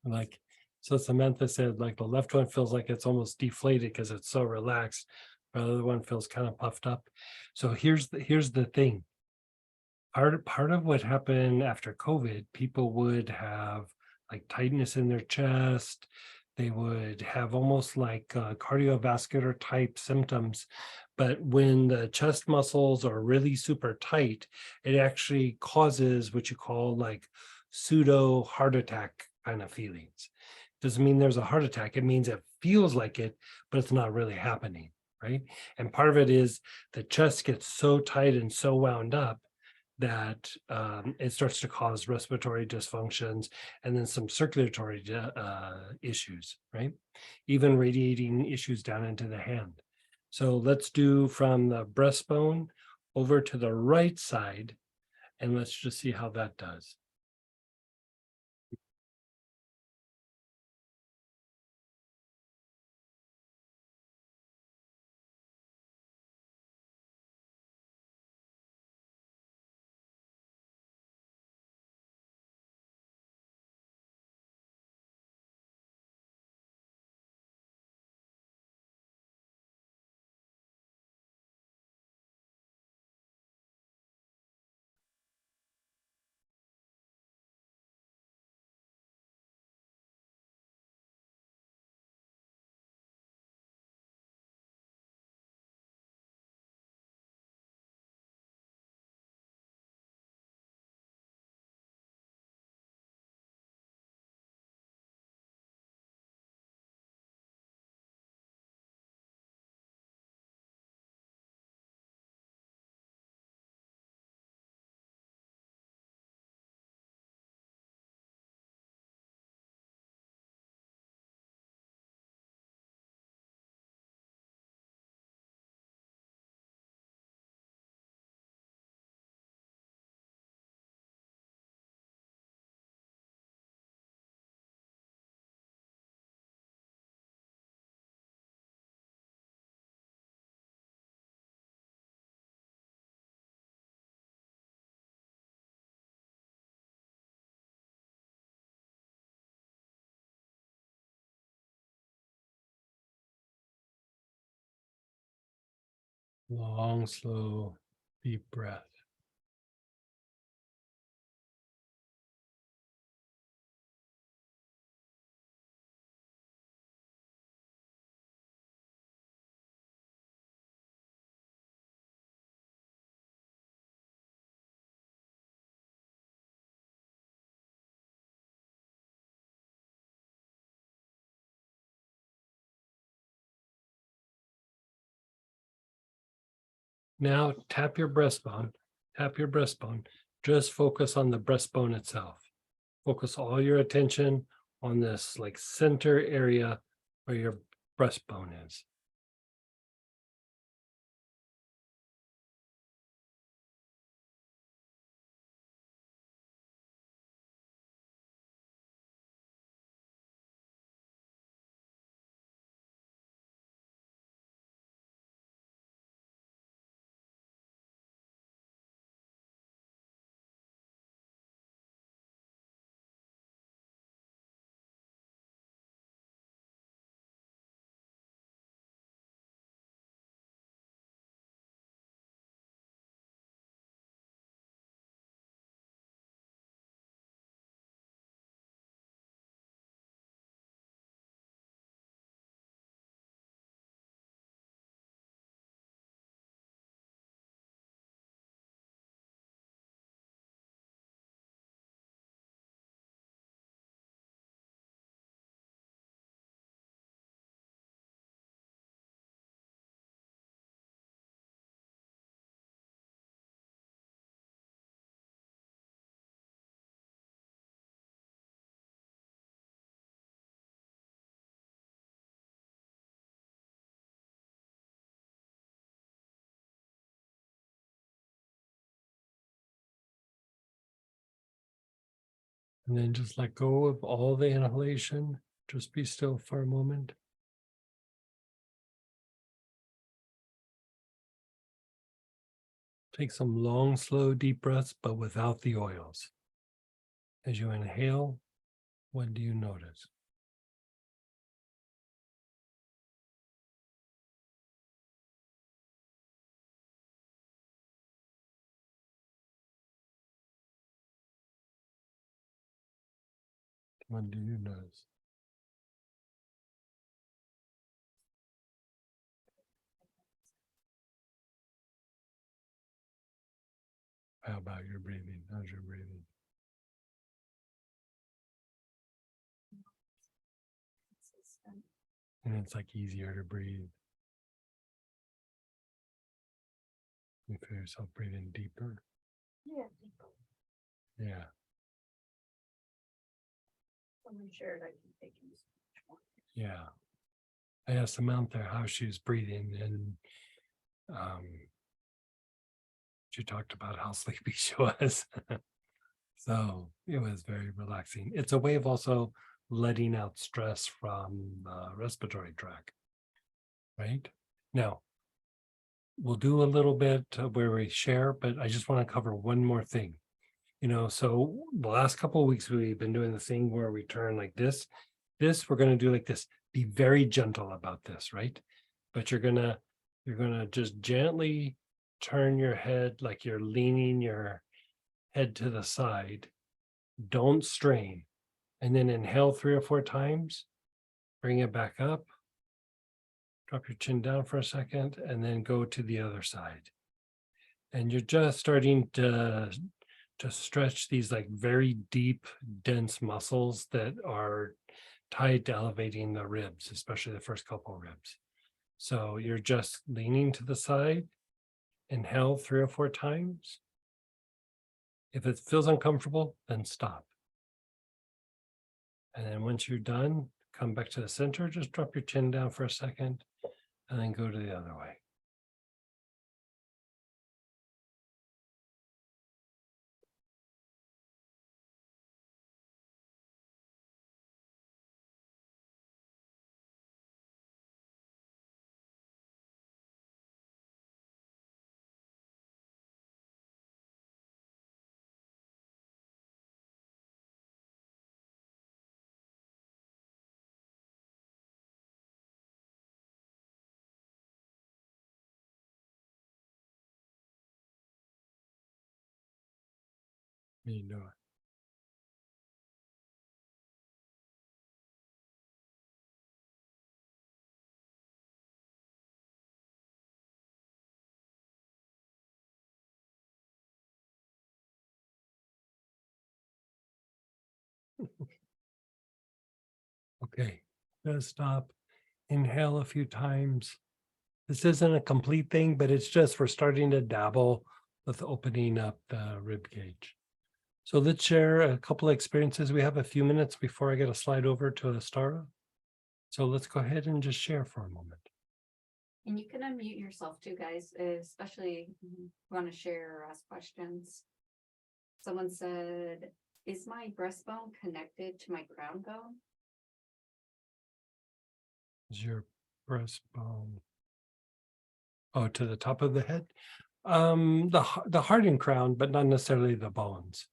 Like, so Samantha said, like the left one feels like it's almost deflated because it's so relaxed. The other one feels kind of puffed up. So here's the thing. Part of what happened after COVID, people would have like tightness in their chest. They would have almost like cardiovascular type symptoms. But when the chest muscles are really super tight, it actually causes what you call like pseudo heart attack kind of feelings. Doesn't mean there's a heart attack. It means it feels like it, but it's not really happening, right? And part of it is the chest gets so tight and so wound up that it starts to cause respiratory dysfunctions and then some circulatory issues, right? Even radiating issues down into the hand. So let's do from the breastbone over to the right side, and let's just see how that does. Long, slow, deep breath. Now tap your breastbone, tap your breastbone. Just focus on the breastbone itself. Focus all your attention on this like center area where your breastbone is. And then just let go of all the inhalation. Just be still for a moment. Take some long, slow, deep breaths, but without the oils. As you inhale, what do you notice? What do you notice? How about your breathing? How's your breathing? And it's like easier to breathe. You feel yourself breathing deeper. Yeah. Yeah. Someone shared I can take in so much more. Yeah. I asked Samantha how she was breathing, and she talked about how sleepy she was. So it was very relaxing. It's a way of also letting out stress from the respiratory tract. Right? Now, we'll do a little bit where we share, but I just want to cover one more thing. So the last couple of weeks we've been doing the thing where we turn like this. This we're going to do like this. Be very gentle about this, right? But you're gonna just gently turn your head like you're leaning your head to the side. Don't strain. And then inhale 3 or 4 times. Bring it back up. Drop your chin down for a second and then go to the other side. And you're just starting to stretch these like very deep, dense muscles that are tied to elevating the ribs, especially the first couple of ribs. So you're just leaning to the side, inhale 3 or 4 times. If it feels uncomfortable, then stop. And then once you're done, come back to the center, just drop your chin down for a second, and then go to the other way. You know it. Okay, gonna stop, inhale a few times. This isn't a complete thing, but it's just we're starting to dabble with opening up the rib cage. So let's share a couple of experiences. We have a few minutes before I get a slide over to Astara. So let's go ahead and just share for a moment. And you can unmute yourself too, guys, especially if you want to share or ask questions. Someone said, is my breastbone connected to my crown bone? Is your breastbone? Oh, to the top of the head? The heart and crown, but not necessarily the bones.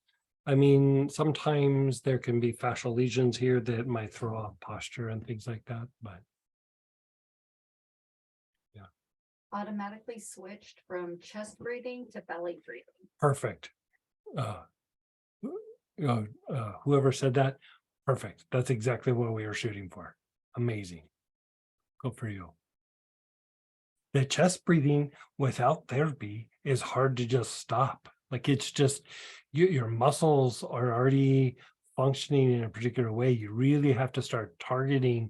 I mean, sometimes there can be fascial lesions here that might throw off posture and things like that, but Automatically switched from chest breathing to belly breathing. perfect. Whoever said that, perfect. That's exactly what we were shooting for. Amazing. Good for you. The chest breathing without therapy is hard to just stop. Like it's just your muscles are already functioning in a particular way. You really have to start targeting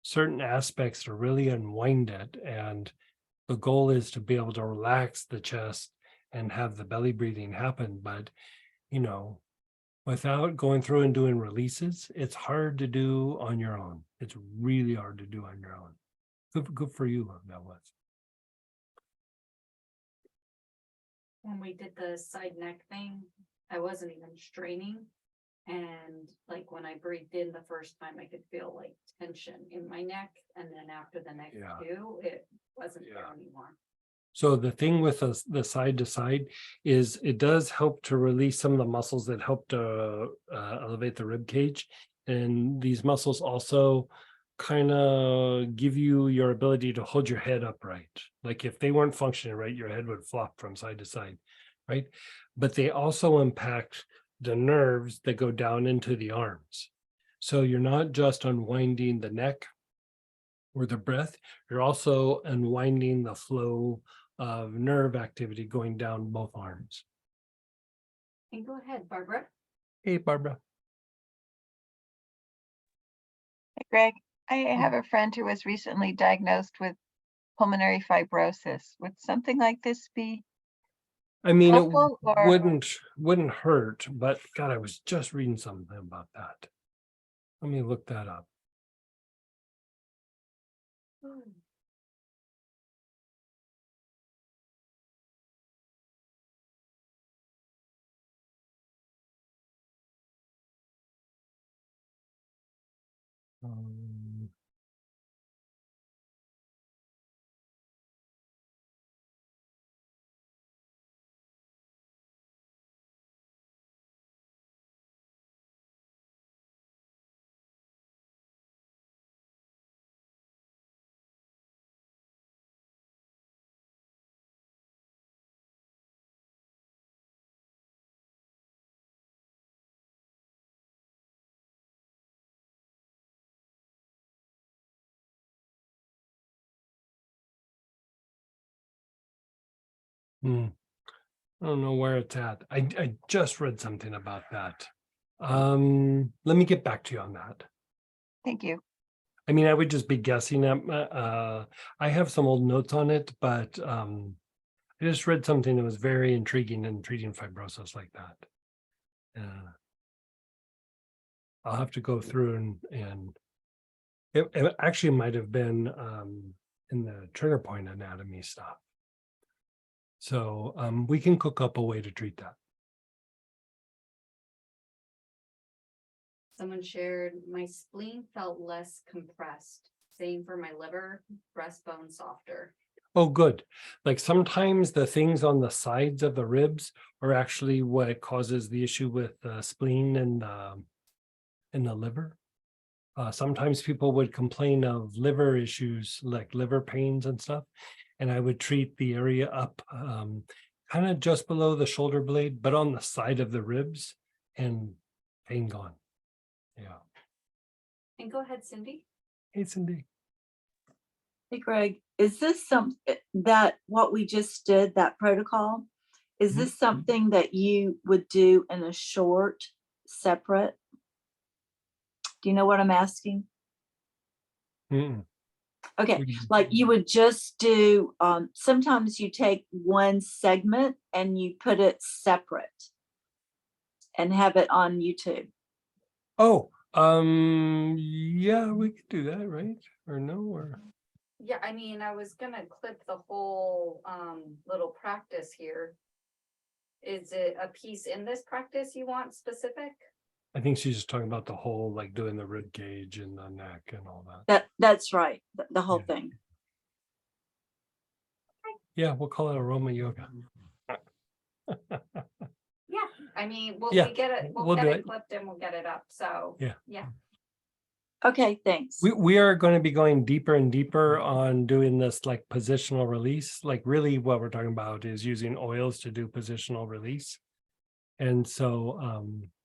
certain aspects to really unwind it. And the goal is to be able to relax the chest and have the belly breathing happen. But, you know, without going through and doing releases, it's hard to do on your own. It's really hard to do on your own. Good for you, that was. When we did the side neck thing, I wasn't even straining. And like when I breathed in the first time, I could feel like tension in my neck. And then after the next Yeah. two, it wasn't there Yeah. anymore. So the thing with the side to side is it does help to release some of the muscles that help to elevate the rib cage. And these muscles also kind of give you your ability to hold your head upright. Like if they weren't functioning right, your head would flop from side to side, right? But they also impact the nerves that go down into the arms. So you're not just unwinding the neck or the breath, you're also unwinding the flow of nerve activity going down both arms. And go ahead, Barbara. Hey, Barbara. Hey, Greg, I have a friend who was recently diagnosed with pulmonary fibrosis. Would something like this be? I mean, it Helpful or- wouldn't hurt, but God, I was just reading something about that. Let me look that up. Um, I don't know where it's at. I just read something about that. Let me get back to you on that. Thank you. I mean, I would just be guessing at, I have some old notes on it, but I just read something that was very intriguing in treating fibrosis like that. I'll have to go through and it actually might have been in the trigger point anatomy stuff. So we can cook up a way to treat that. Someone shared, my spleen felt less compressed. Same for my liver, breastbone softer. Oh, good. Like sometimes the things on the sides of the ribs are actually what causes the issue with the spleen and the liver. Sometimes people would complain of liver issues like liver pains and stuff. And I would treat the area up kind of just below the shoulder blade, but on the side of the ribs. and pain gone. Yeah. And go ahead, Cindy. Hey, Cindy. Hey Greg, is this that what we just did, that protocol? Is this something that you would do in a short, separate? Do you know what I'm asking? Mm-mm. Okay, What do you- like you would just do, sometimes you take one segment and you put it separate and have it on YouTube. Oh, yeah, we could do that, right? Or no, or Yeah, I mean, I was gonna clip the whole little practice here. Is it a piece in this practice you want specific? I think she's just talking about the whole, like doing the rib cage and the neck and all that. That's right, the whole Yeah. thing. Yeah, we'll call it aroma yoga. Yeah, I mean, Yeah, we get it, we'll we'll do get it it. clipped and we'll get it up, so. Yeah. Yeah, Okay, thanks. We are going to be going deeper and deeper on doing this like positional release. Like really what we're talking about is using oils to do positional release. And so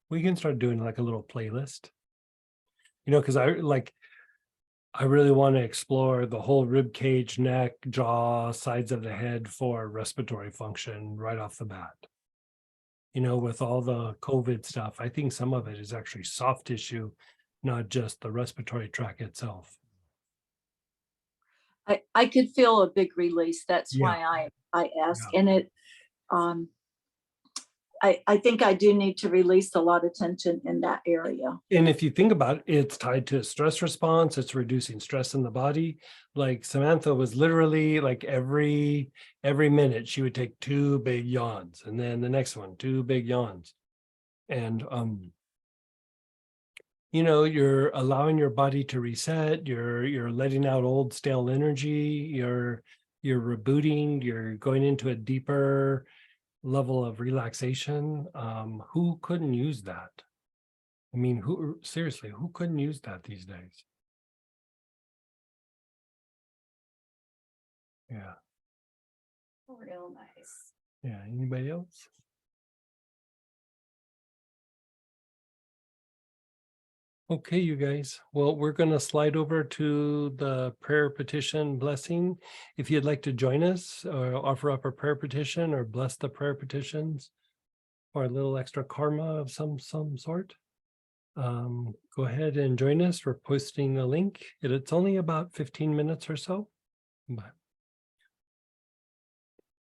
we can start doing like a little playlist. You know, because I really want to explore the whole rib cage, neck, jaw, sides of the head for respiratory function right off the bat. You know, with all the COVID stuff, I think some of it is actually soft tissue, not just the respiratory tract itself. I could feel a big release. That's Yeah. why I asked. And it, I think I do need to release a lot of tension in that area. And if you think about it, it's tied to stress response, it's reducing stress in the body. Like Samantha was literally like every minute she would take 2 big yawns and then the next one, 2 big yawns. And you know, you're allowing your body to reset, you're letting out old stale energy, you're rebooting, you're going into a deeper level of relaxation. Who couldn't use that? I mean, who seriously, who couldn't use that these days? Yeah, real nice. yeah. Anybody else? Okay, you guys. Well, we're going to slide over to the prayer petition blessing. If you'd like to join us or offer up a prayer petition or bless the prayer petitions or a little extra karma of some sort, go ahead and join us. We're posting the link. It's only about 15 minutes or so, but